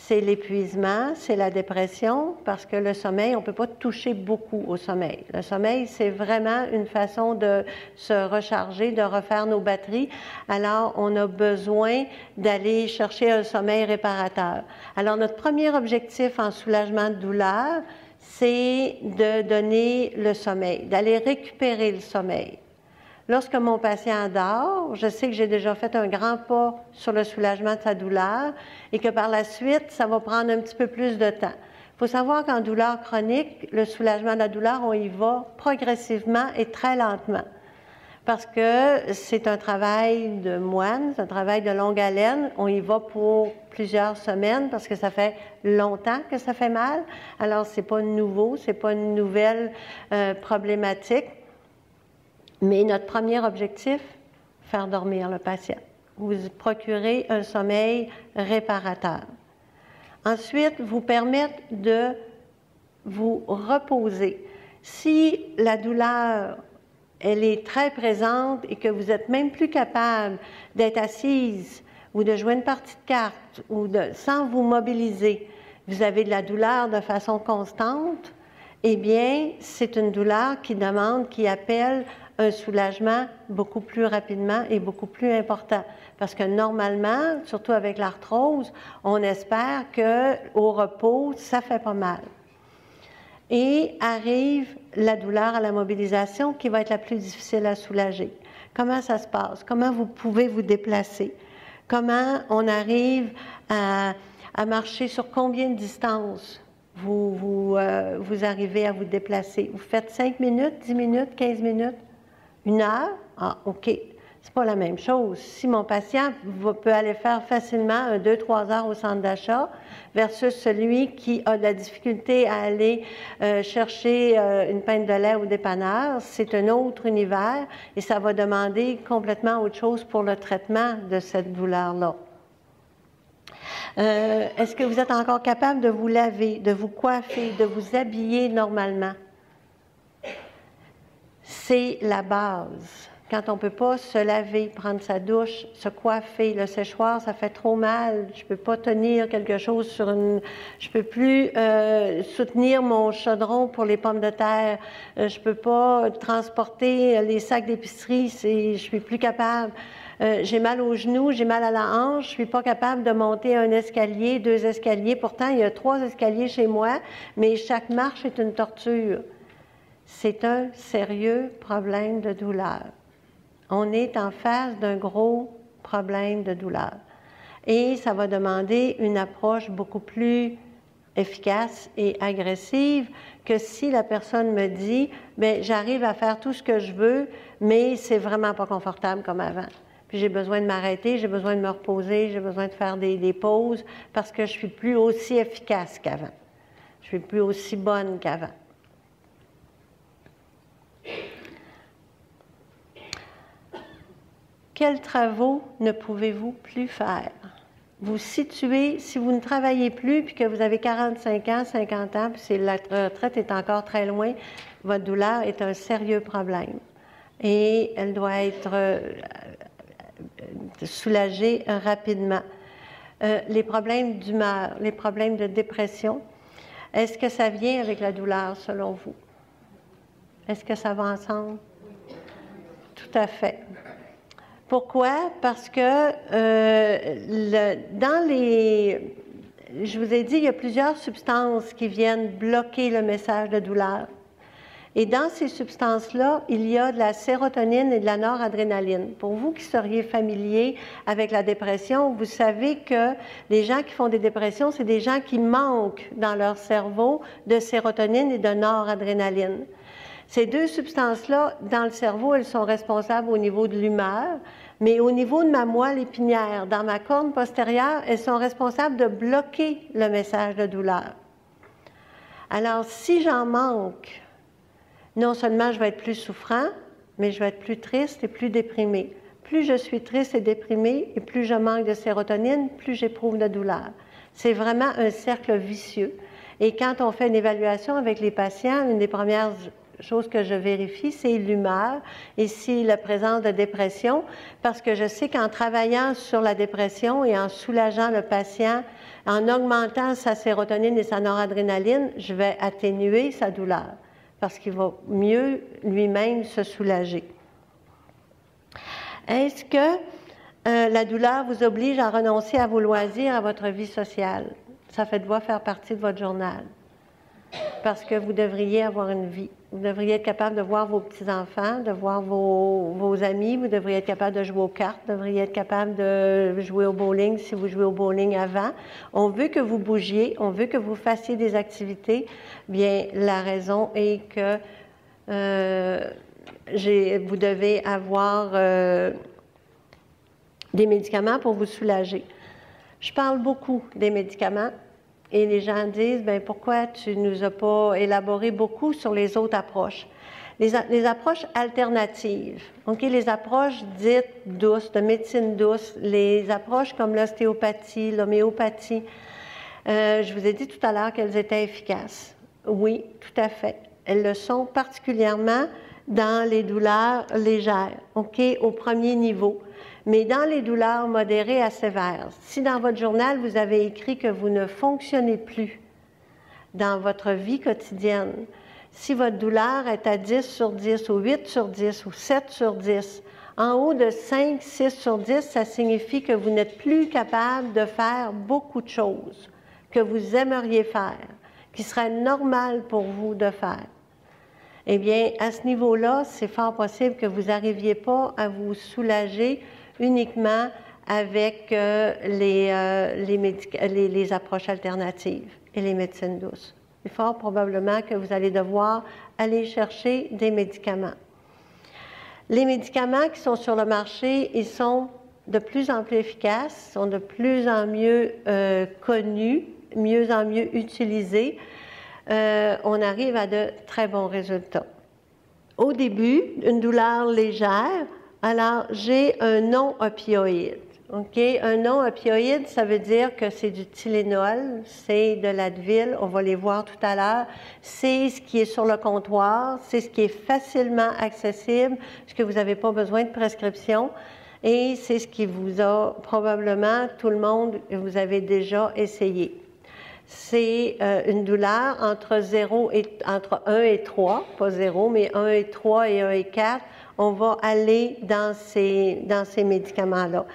c'est l'épuisement, c'est la dépression, parce que le sommeil, on ne peut pas toucher beaucoup au sommeil. Le sommeil, c'est vraiment une façon de se recharger, de refaire nos batteries. Alors, on a besoin d'aller chercher un sommeil réparateur. Alors, notre premier objectif en soulagement de douleur, c'est de donner le sommeil, d'aller récupérer le sommeil. Lorsque mon patient dort, je sais que j'ai déjà fait un grand pas sur le soulagement de sa douleur et que par la suite, ça va prendre un petit peu plus de temps. Il faut savoir qu'en douleur chronique, le soulagement de la douleur, on y va progressivement et très lentement. Parce que c'est un travail de moine, c'est un travail de longue haleine. On y va pour plusieurs semaines parce que ça fait longtemps que ça fait mal. Alors, c'est pas nouveau, c'est pas une nouvelle problématique. Mais notre premier objectif, faire dormir le patient. Vous procurez un sommeil réparateur. Ensuite, vous permettre de vous reposer. Si la douleur, elle est très présente et que vous n'êtes même plus capable d'être assise ou de jouer une partie de cartes ou sans vous mobiliser, vous avez de la douleur de façon constante, eh bien, c'est une douleur qui appelle un soulagement beaucoup plus rapidement et beaucoup plus important. Parce que normalement, surtout avec l'arthrose, on espère qu'au repos, ça fait pas mal. Et arrive la douleur à la mobilisation qui va être la plus difficile à soulager. Comment ça se passe? Comment vous pouvez vous déplacer? Comment on arrive à marcher sur combien de distance vous arrivez à vous déplacer? Vous faites 5 minutes, 10 minutes, 15 minutes? 1 heure? Ah, OK. C'est pas la même chose. Si mon patient peut aller faire facilement 2-3 heures au centre d'achat versus celui qui a de la difficulté à aller chercher une pinte de lait au dépanneur, c'est un autre univers et ça va demander complètement autre chose pour le traitement de cette douleur-là. Est-ce que vous êtes encore capable de vous laver, de vous coiffer, de vous habiller normalement? C'est la base. Quand on ne peut pas se laver, prendre sa douche, se coiffer, le séchoir, ça fait trop mal. Je ne peux pas tenir quelque chose sur une... Je ne peux plus soutenir mon chaudron pour les pommes de terre. Je ne peux pas transporter les sacs d'épicerie. Je ne suis plus capable. J'ai mal aux genoux, j'ai mal à la hanche. Je ne suis pas capable de monter un escalier, 2 escaliers. Pourtant, il y a 3 escaliers chez moi, mais chaque marche est une torture. C'est un sérieux problème de douleur. On est en face d'un gros problème de douleur. Et ça va demander une approche beaucoup plus efficace et agressive que si la personne me dit « bien, j'arrive à faire tout ce que je veux, mais c'est vraiment pas confortable comme avant. Puis j'ai besoin de m'arrêter, j'ai besoin de me reposer, j'ai besoin de faire des pauses parce que je suis plus aussi efficace qu'avant. Je suis plus aussi bonne qu'avant. » Quels travaux ne pouvez-vous plus faire? Vous situez, si vous ne travaillez plus, puis que vous avez 45 ans, 50 ans, puis la retraite est encore très loin, votre douleur est un sérieux problème. Et elle doit être soulagée rapidement. Les problèmes d'humeur, les problèmes de dépression, est-ce que ça vient avec la douleur, selon vous? Est-ce que ça va ensemble? Tout à fait. Pourquoi? Parce que je vous ai dit, il y a plusieurs substances qui viennent bloquer le message de douleur. Et dans ces substances-là, il y a de la sérotonine et de la noradrénaline. Pour vous qui seriez familiers avec la dépression, vous savez que les gens qui font des dépressions, c'est des gens qui manquent dans leur cerveau de sérotonine et de noradrénaline. Ces 2 substances-là, dans le cerveau, elles sont responsables au niveau de l'humeur, mais au niveau de ma moelle épinière, dans ma corne postérieure, elles sont responsables de bloquer le message de douleur. Alors, si j'en manque, non seulement je vais être plus souffrant, mais je vais être plus triste et plus déprimée. Plus je suis triste et déprimée, et plus je manque de sérotonine, plus j'éprouve de douleur. C'est vraiment un cercle vicieux. Et quand on fait une évaluation avec les patients, une des premières chose que je vérifie, c'est l'humeur et si la présence de dépression, parce que je sais qu'en travaillant sur la dépression et en soulageant le patient, en augmentant sa sérotonine et sa noradrénaline, je vais atténuer sa douleur, parce qu'il va mieux lui-même se soulager. Est-ce que la douleur vous oblige à renoncer à vos loisirs, à votre vie sociale? Ça doit faire partie de votre journal, parce que vous devriez avoir une vie. Vous devriez être capable de voir vos petits-enfants, de voir vos amis, vous devriez être capable de jouer aux cartes, vous devriez être capable de jouer au bowling si vous jouez au bowling avant. On veut que vous bougiez, on veut que vous fassiez des activités. Bien, la raison est que vous devez avoir des médicaments pour vous soulager. Je parle beaucoup des médicaments. Et les gens disent, bien, pourquoi tu ne nous as pas élaboré beaucoup sur les autres approches? Les approches alternatives, OK? Les approches dites douces, de médecine douce, les approches comme l'ostéopathie, l'homéopathie, je vous ai dit tout à l'heure qu'elles étaient efficaces. Oui, tout à fait. Elles le sont particulièrement dans les douleurs légères, OK, au premier niveau. Mais dans les douleurs modérées à sévères, si dans votre journal, vous avez écrit que vous ne fonctionnez plus dans votre vie quotidienne, si votre douleur est à 10 sur 10 ou 8 sur 10 ou 7 sur 10, en haut de 5, 6 sur 10, ça signifie que vous n'êtes plus capable de faire beaucoup de choses que vous aimeriez faire, qui seraient normales pour vous de faire. Eh bien, à ce niveau-là, c'est fort possible que vous n'arriviez pas à vous soulager uniquement avec les approches alternatives et les médecines douces. C'est fort probablement que vous allez devoir aller chercher des médicaments. Les médicaments qui sont sur le marché, ils sont de plus en plus efficaces, sont de plus en mieux connus, mieux en mieux utilisés. On arrive à de très bons résultats. Au début, une douleur légère, alors j'ai un non-opioïde. OK? Un non-opioïde, ça veut dire que c'est du Tylenol, c'est de l'Advil, on va les voir tout à l'heure. C'est ce qui est sur le comptoir, c'est ce qui est facilement accessible, ce que vous n'avez pas besoin de prescription. Et c'est ce qui vous a probablement, tout le monde, vous avez déjà essayé. C'est une douleur entre 1 et 3, pas 0, mais 1 et 3 et 1 et 4. On va aller dans ces médicaments-là.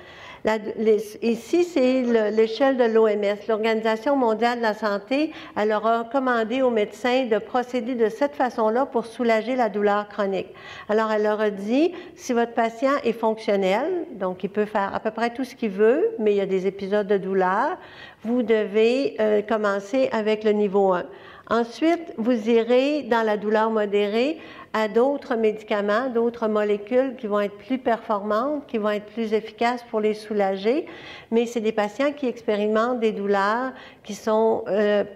Ici, c'est l'échelle de l'OMS, l'Organisation mondiale de la santé. Elle a recommandé aux médecins de procéder de cette façon-là pour soulager la douleur chronique. Alors, elle leur a dit, si votre patient est fonctionnel, donc il peut faire à peu près tout ce qu'il veut, mais il y a des épisodes de douleur, vous devez commencer avec le niveau 1. Ensuite, vous irez dans la douleur modérée à d'autres médicaments, d'autres molécules qui vont être plus performantes, qui vont être plus efficaces pour les soulager, mais c'est des patients qui expérimentent des douleurs qui sont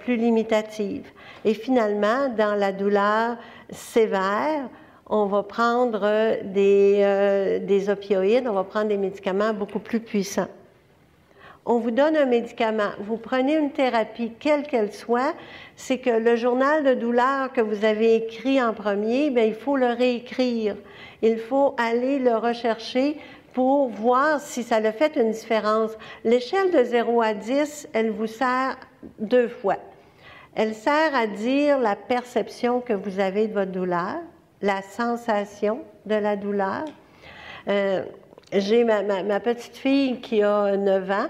plus limitatives. Et finalement, dans la douleur sévère, on va prendre des opioïdes, on va prendre des médicaments beaucoup plus puissants. On vous donne un médicament, vous prenez une thérapie, quelle qu'elle soit, c'est que le journal de douleur que vous avez écrit en premier, bien, il faut le réécrire. Il faut aller le rechercher pour voir si ça a fait une différence. L'échelle de 0 à 10, elle vous sert 2 fois. Elle sert à dire la perception que vous avez de votre douleur, la sensation de la douleur. J'ai ma petite fille qui a 9 ans,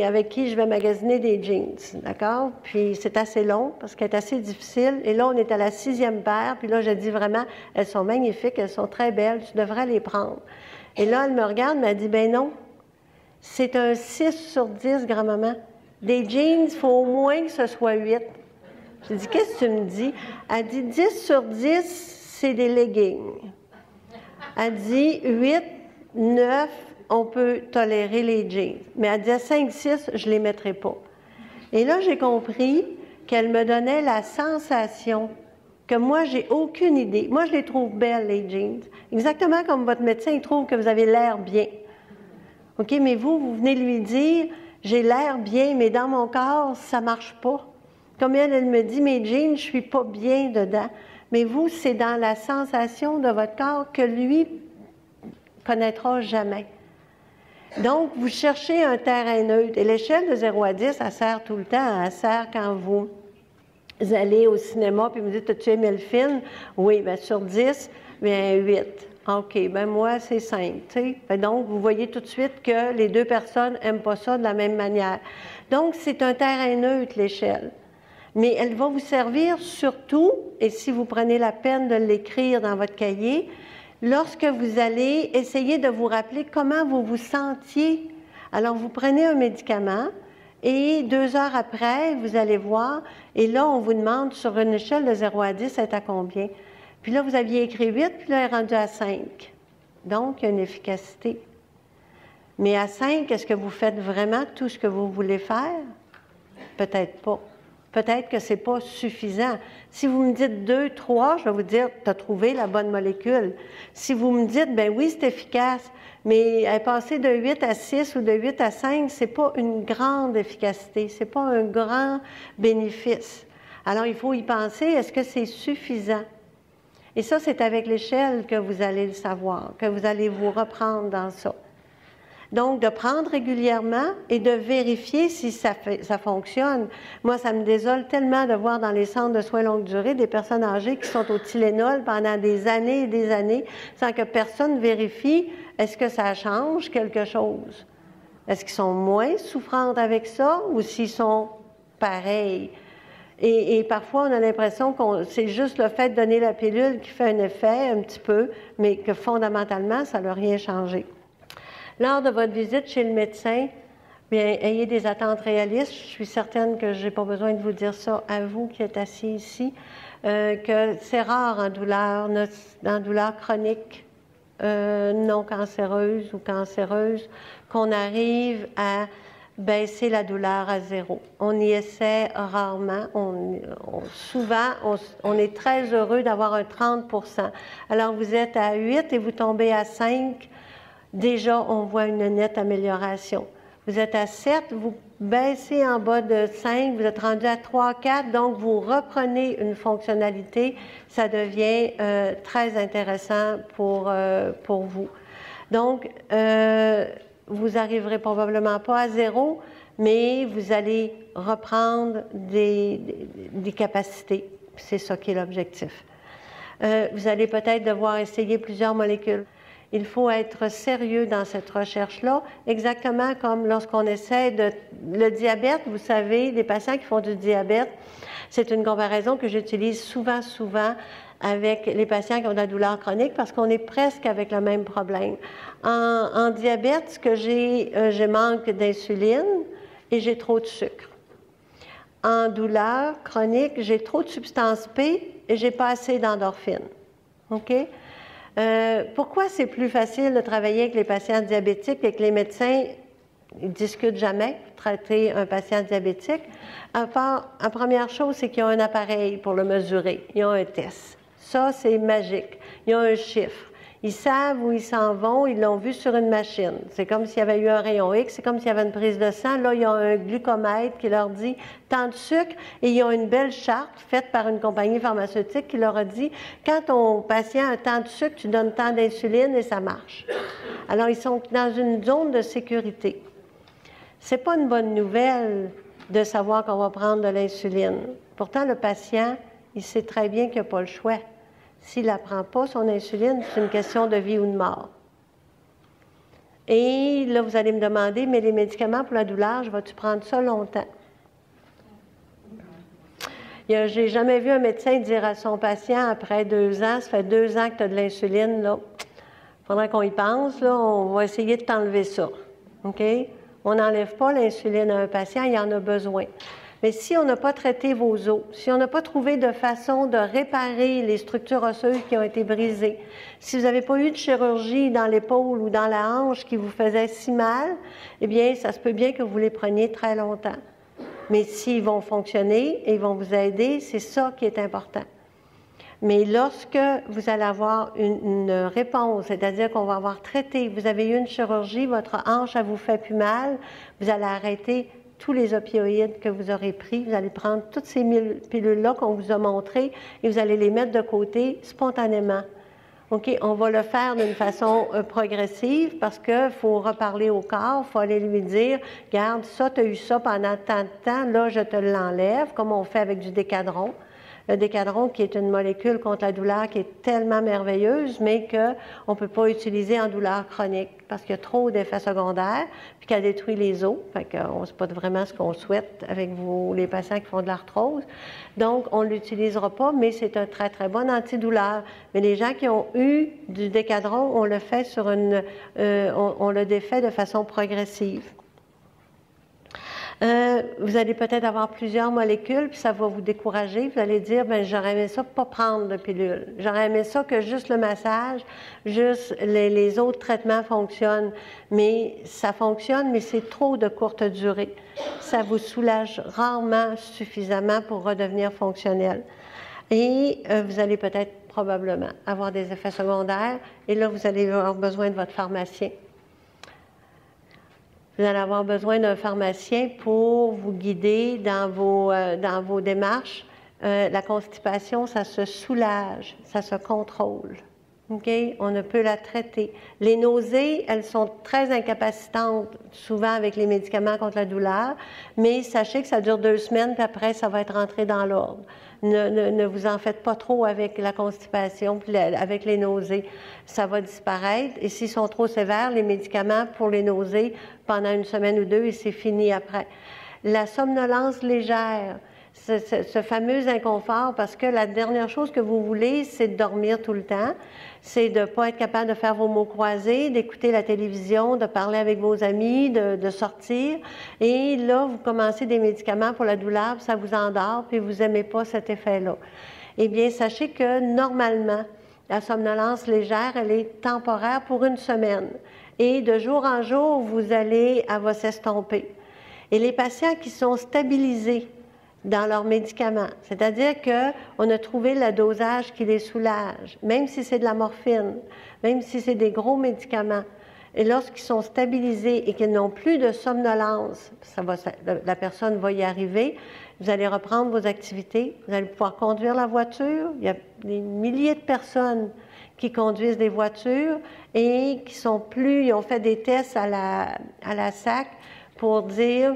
avec qui je vais magasiner des jeans, d'accord? Puis c'est assez long parce qu'elle est assez difficile. Et là, on est à la 6e paire. Puis là, je dis vraiment, elles sont magnifiques, elles sont très belles, tu devrais les prendre. Et là, elle me regarde, elle m'a dit, ben non, c'est un 6 sur 10, grand-maman. Des jeans, il faut au moins que ce soit 8. J'ai dit, qu'est-ce que tu me dis? Elle dit, 10 sur 10, c'est des leggings. Elle dit, 8, 9, on peut tolérer les jeans. Mais elle disait 5, 6, je ne les mettrai pas. Et là, j'ai compris qu'elle me donnait la sensation que moi, j'ai aucune idée. Moi, je les trouve belles, les jeans. Exactement comme votre médecin, il trouve que vous avez l'air bien. OK, mais vous venez lui dire, j'ai l'air bien, mais dans mon corps, ça ne marche pas. Comme elle me dit, mes jeans, je ne suis pas bien dedans. Mais vous, c'est dans la sensation de votre corps que lui connaîtra jamais. Donc, vous cherchez un terrain neutre. Et l'échelle de 0 à 10, elle sert tout le temps. Elle sert quand vous allez au cinéma puis vous dites, as-tu aimé le film? Oui, bien sur 10, bien 8. OK, bien moi, c'est 5. Donc, vous voyez tout de suite que les deux personnes n'aiment pas ça de la même manière. Donc, c'est un terrain neutre, l'échelle. Mais elle va vous servir surtout, et si vous prenez la peine de l'écrire dans votre cahier, lorsque vous allez essayer de vous rappeler comment vous vous sentiez. Alors, vous prenez un médicament et 2 heures après, vous allez voir, et là, on vous demande sur une échelle de 0 à 10, c'est à combien? Puis là, vous aviez écrit 8, puis là, elle est rendue à 5. Donc, il y a une efficacité. Mais à 5, est-ce que vous faites vraiment tout ce que vous voulez faire? Peut-être pas. Peut-être que ce n'est pas suffisant. Si vous me dites 2, 3, je vais vous dire, tu as trouvé la bonne molécule. Si vous me dites, ben oui, c'est efficace, mais passer de 8 à 6 ou de 8 à 5, ce n'est pas une grande efficacité, ce n'est pas un grand bénéfice. Alors, il faut y penser, est-ce que c'est suffisant? Et ça, c'est avec l'échelle que vous allez le savoir, que vous allez vous reprendre dans ça. Donc, de prendre régulièrement et de vérifier si ça fonctionne. Moi, ça me désole tellement de voir dans les centres de soins longue durée des personnes âgées qui sont au Tylenol pendant des années et des années sans que personne vérifie est-ce que ça change quelque chose. Est-ce qu'ils sont moins souffrantes avec ça ou s'ils sont pareils? Et parfois, on a l'impression que c'est juste le fait de donner la pilule qui fait un effet un petit peu, mais que fondamentalement, ça n'a rien changé. Lors de votre visite chez le médecin, bien, ayez des attentes réalistes. Je suis certaine que je n'ai pas besoin de vous dire ça à vous qui êtes assis ici, que c'est rare en douleur chronique, non cancéreuse ou cancéreuse, qu'on arrive à baisser la douleur à 0. On y essaie rarement. Souvent, on est très heureux d'avoir un 30%. Alors, vous êtes à 8 et vous tombez à 5. Déjà, on voit une nette amélioration. Vous êtes à 7, vous baissez en bas de 5, vous êtes rendu à 3, 4, donc vous reprenez une fonctionnalité. Ça devient très intéressant pour vous. Donc, vous n'arriverez probablement pas à 0, mais vous allez reprendre des capacités. C'est ça qui est l'objectif. Vous allez peut-être devoir essayer plusieurs molécules. Il faut être sérieux dans cette recherche-là, exactement comme lorsqu'on essaie de... Le diabète, vous savez, les patients qui font du diabète, c'est une comparaison que j'utilise souvent avec les patients qui ont de la douleur chronique parce qu'on est presque avec le même problème. En diabète, ce que j'ai manque d'insuline et j'ai trop de sucre. En douleur chronique, j'ai trop de substance P et j'ai pas assez d'endorphine. OK? Pourquoi c'est plus facile de travailler avec les patients diabétiques et que les médecins ne discutent jamais pour traiter un patient diabétique? La première chose, c'est qu'ils ont un appareil pour le mesurer. Ils ont un test. Ça, c'est magique. Ils ont un chiffre. Ils savent où ils s'en vont, ils l'ont vu sur une machine. C'est comme s'il y avait eu un rayon X, c'est comme s'il y avait une prise de sang. Là, il y a un glucomètre qui leur dit tant de sucre et ils ont une belle charte faite par une compagnie pharmaceutique qui leur a dit quand ton patient a tant de sucre, tu donnes tant d'insuline et ça marche. Alors, ils sont dans une zone de sécurité. C'est pas une bonne nouvelle de savoir qu'on va prendre de l'insuline. Pourtant, le patient, il sait très bien qu'il n'a pas le choix. S'il ne prend pas, son insuline, c'est une question de vie ou de mort. Et là, vous allez me demander, mais les médicaments pour la douleur, vas-tu prendre ça longtemps? Je n'ai jamais vu un médecin dire à son patient, après 2 ans, ça fait 2 ans que tu as de l'insuline, là, il faudrait qu'on y pense, là, on va essayer de t'enlever ça. OK? On n'enlève pas l'insuline à un patient, il en a besoin. Mais si on n'a pas traité vos os, si on n'a pas trouvé de façon de réparer les structures osseuses qui ont été brisées, si vous n'avez pas eu de chirurgie dans l'épaule ou dans la hanche qui vous faisait si mal, eh bien, ça se peut bien que vous les preniez très longtemps. Mais s'ils vont fonctionner et ils vont vous aider, c'est ça qui est important. Mais lorsque vous allez avoir une réponse, c'est-à-dire qu'on va avoir traité, vous avez eu une chirurgie, votre hanche, elle vous fait plus mal, vous allez arrêter tous les opioïdes que vous aurez pris, vous allez prendre toutes ces pilules-là qu'on vous a montrées et vous allez les mettre de côté spontanément. OK, on va le faire d'une façon progressive parce qu'il faut reparler au corps, il faut aller lui dire, regarde, ça, tu as eu ça pendant tant de temps, là, je te l'enlève, comme on fait avec du décadron. Le décadron, qui est une molécule contre la douleur qui est tellement merveilleuse, mais qu'on ne peut pas utiliser en douleur chronique parce qu'il y a trop d'effets secondaires, puis qu'elle détruit les os. Fait que c'est pas vraiment ce qu'on souhaite avec les patients qui font de l'arthrose. Donc, on ne l'utilisera pas, mais c'est un très, très bon antidouleur. Mais les gens qui ont eu du décadron, on le fait on le défait de façon progressive. Vous allez peut-être avoir plusieurs molécules, puis ça va vous décourager. Vous allez dire, ben j'aurais aimé ça pas prendre de pilule. J'aurais aimé ça que juste le massage, juste les autres traitements fonctionnent. Mais ça fonctionne, mais c'est trop de courte durée. Ça vous soulage rarement suffisamment pour redevenir fonctionnel. Et vous allez peut-être probablement avoir des effets secondaires. Et là, vous allez avoir besoin de votre pharmacien. Vous allez avoir besoin d'un pharmacien pour vous guider dans vos démarches. La constipation, ça se soulage, ça se contrôle. Okay? On ne peut la traiter. Les nausées, elles sont très incapacitantes, souvent avec les médicaments contre la douleur, mais sachez que ça dure 2 semaines, puis après, ça va être rentré dans l'ordre. Ne vous en faites pas trop avec la constipation, puis avec les nausées. Ça va disparaître. Et s'ils sont trop sévères, les médicaments pour les nausées, pendant 1 semaine ou 2, et c'est fini après. La somnolence légère, ce fameux inconfort, parce que la dernière chose que vous voulez, c'est de dormir tout le temps, c'est de ne pas être capable de faire vos mots croisés, d'écouter la télévision, de parler avec vos amis, de sortir. Et là, vous commencez des médicaments pour la douleur, puis ça vous endort, puis vous n'aimez pas cet effet-là. Eh bien, sachez que normalement, la somnolence légère, elle est temporaire pour 1 semaine. Et de jour en jour, elle va s'estomper. Et les patients qui sont stabilisés dans leurs médicaments, c'est-à-dire qu'on a trouvé le dosage qui les soulage, même si c'est de la morphine, même si c'est des gros médicaments, et lorsqu'ils sont stabilisés et qu'ils n'ont plus de somnolence, la personne va y arriver, vous allez reprendre vos activités, vous allez pouvoir conduire la voiture. Il y a des milliers de personnes qui conduisent des voitures et qui sont plus, ils ont fait des tests à la SAC pour dire,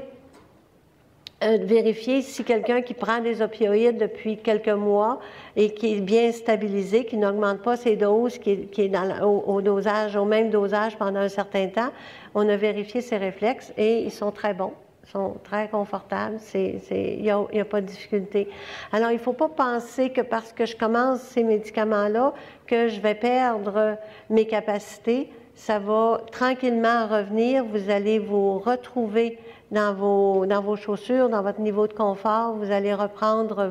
vérifier si quelqu'un qui prend des opioïdes depuis quelques mois et qui est bien stabilisé, qui n'augmente pas ses doses, qui est au même dosage pendant un certain temps, on a vérifié ses réflexes et ils sont très bons. Sont très confortables, il n'y a pas de difficulté. Alors, il ne faut pas penser que parce que je commence ces médicaments-là, que je vais perdre mes capacités. Ça va tranquillement revenir. Vous allez vous retrouver dans vos chaussures, dans votre niveau de confort. Vous allez reprendre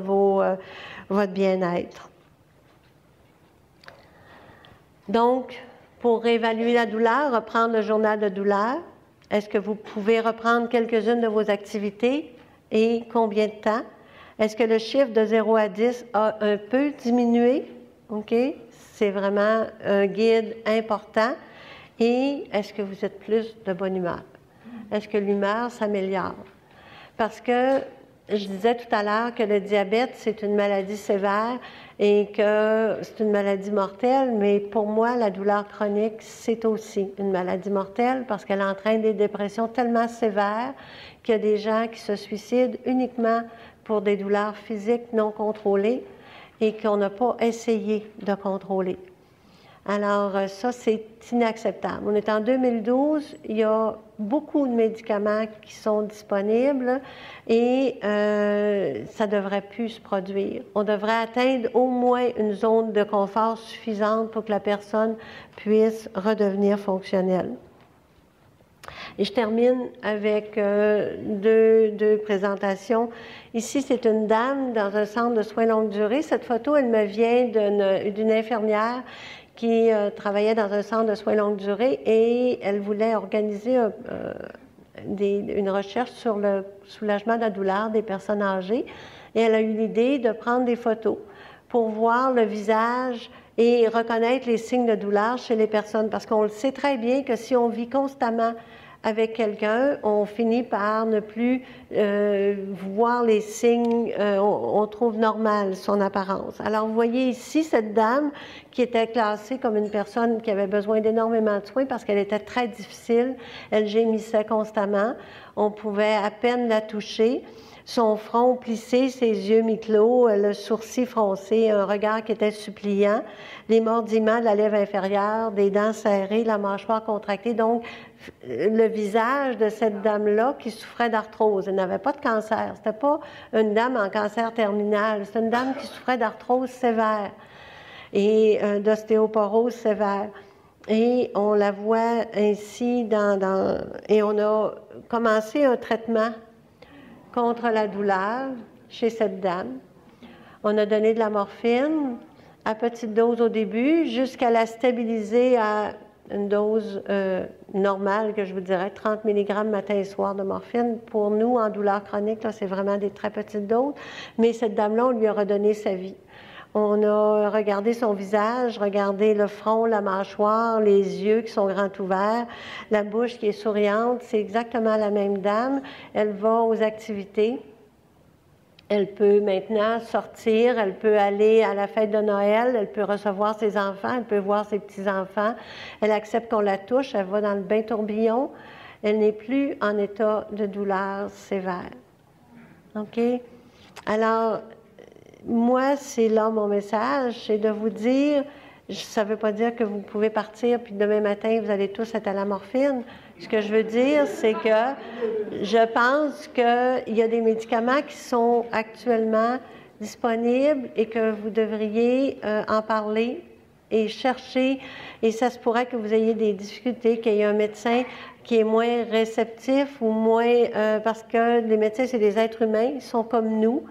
votre bien-être. Donc, pour réévaluer la douleur, reprendre le journal de douleur. Est-ce que vous pouvez reprendre quelques-unes de vos activités et combien de temps? Est-ce que le chiffre de 0 à 10 a un peu diminué? OK? C'est vraiment un guide important. Et est-ce que vous êtes plus de bonne humeur? Est-ce que l'humeur s'améliore? Parce que je disais tout à l'heure que le diabète, c'est une maladie sévère et que c'est une maladie mortelle, mais pour moi, la douleur chronique, c'est aussi une maladie mortelle parce qu'elle entraîne des dépressions tellement sévères qu'il y a des gens qui se suicident uniquement pour des douleurs physiques non contrôlées et qu'on n'a pas essayé de contrôler. Alors, ça, c'est inacceptable. On est en 2012, il y a beaucoup de médicaments qui sont disponibles et ça ne devrait plus se produire. On devrait atteindre au moins une zone de confort suffisante pour que la personne puisse redevenir fonctionnelle. Et je termine avec deux présentations. Ici, c'est une dame dans un centre de soins longue durée. Cette photo, elle me vient d'une infirmière qui travaillait dans un centre de soins longue durée et elle voulait organiser une recherche sur le soulagement de la douleur des personnes âgées. Et elle a eu l'idée de prendre des photos pour voir le visage et reconnaître les signes de douleur chez les personnes. Parce qu'on le sait très bien que si on vit constamment avec quelqu'un, on finit par ne plus voir les signes, on trouve normal son apparence. Alors, vous voyez ici cette dame qui était classée comme une personne qui avait besoin d'énormément de soins parce qu'elle était très difficile, elle gémissait constamment, on pouvait à peine la toucher. Son front plissé, ses yeux mi-clos, le sourcil froncé, un regard qui était suppliant, les mordillements de la lèvre inférieure, des dents serrées, la mâchoire contractée. Donc, le visage de cette dame-là qui souffrait d'arthrose. Elle n'avait pas de cancer. C'était pas une dame en cancer terminal. C'est une dame qui souffrait d'arthrose sévère et d'ostéoporose sévère. Et on la voit ainsi et on a commencé un traitement contre la douleur chez cette dame. On a donné de la morphine à petite dose au début jusqu'à la stabiliser à une dose normale, que je vous dirais 30 mg matin et soir de morphine. Pour nous, en douleur chronique, c'est vraiment des très petites doses. Mais cette dame-là, on lui a redonné sa vie. On a regardé son visage, regardé le front, la mâchoire, les yeux qui sont grands ouverts, la bouche qui est souriante. C'est exactement la même dame. Elle va aux activités. Elle peut maintenant sortir, elle peut aller à la fête de Noël, elle peut recevoir ses enfants, elle peut voir ses petits-enfants. Elle accepte qu'on la touche, elle va dans le bain tourbillon. Elle n'est plus en état de douleur sévère. OK? Alors, moi, c'est là mon message, c'est de vous dire, ça ne veut pas dire que vous pouvez partir puis demain matin, vous allez tous être à la morphine. Ce que je veux dire, c'est que je pense qu'il y a des médicaments qui sont actuellement disponibles et que vous devriez en parler et chercher. Et ça se pourrait que vous ayez des difficultés, qu'il y ait un médecin qui est moins réceptif ou moins... parce que les médecins, c'est des êtres humains, ils sont comme nous.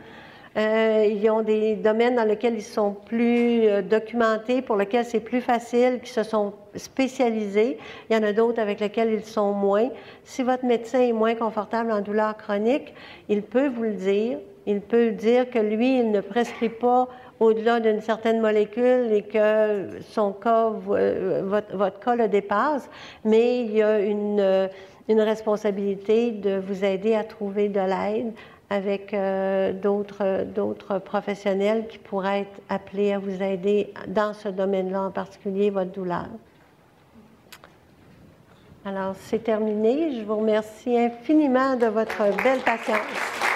Ils ont des domaines dans lesquels ils sont plus documentés, pour lesquels c'est plus facile, qui se sont spécialisés. Il y en a d'autres avec lesquels ils sont moins. Si votre médecin est moins confortable en douleur chronique, il peut vous le dire. Il peut dire que lui, il ne prescrit pas au-delà d'une certaine molécule et que son cas, votre cas le dépasse, mais il y a une responsabilité de vous aider à trouver de l'aide avec d'autres professionnels qui pourraient être appelés à vous aider dans ce domaine-là, en particulier votre douleur. Alors, c'est terminé. Je vous remercie infiniment de votre belle patience.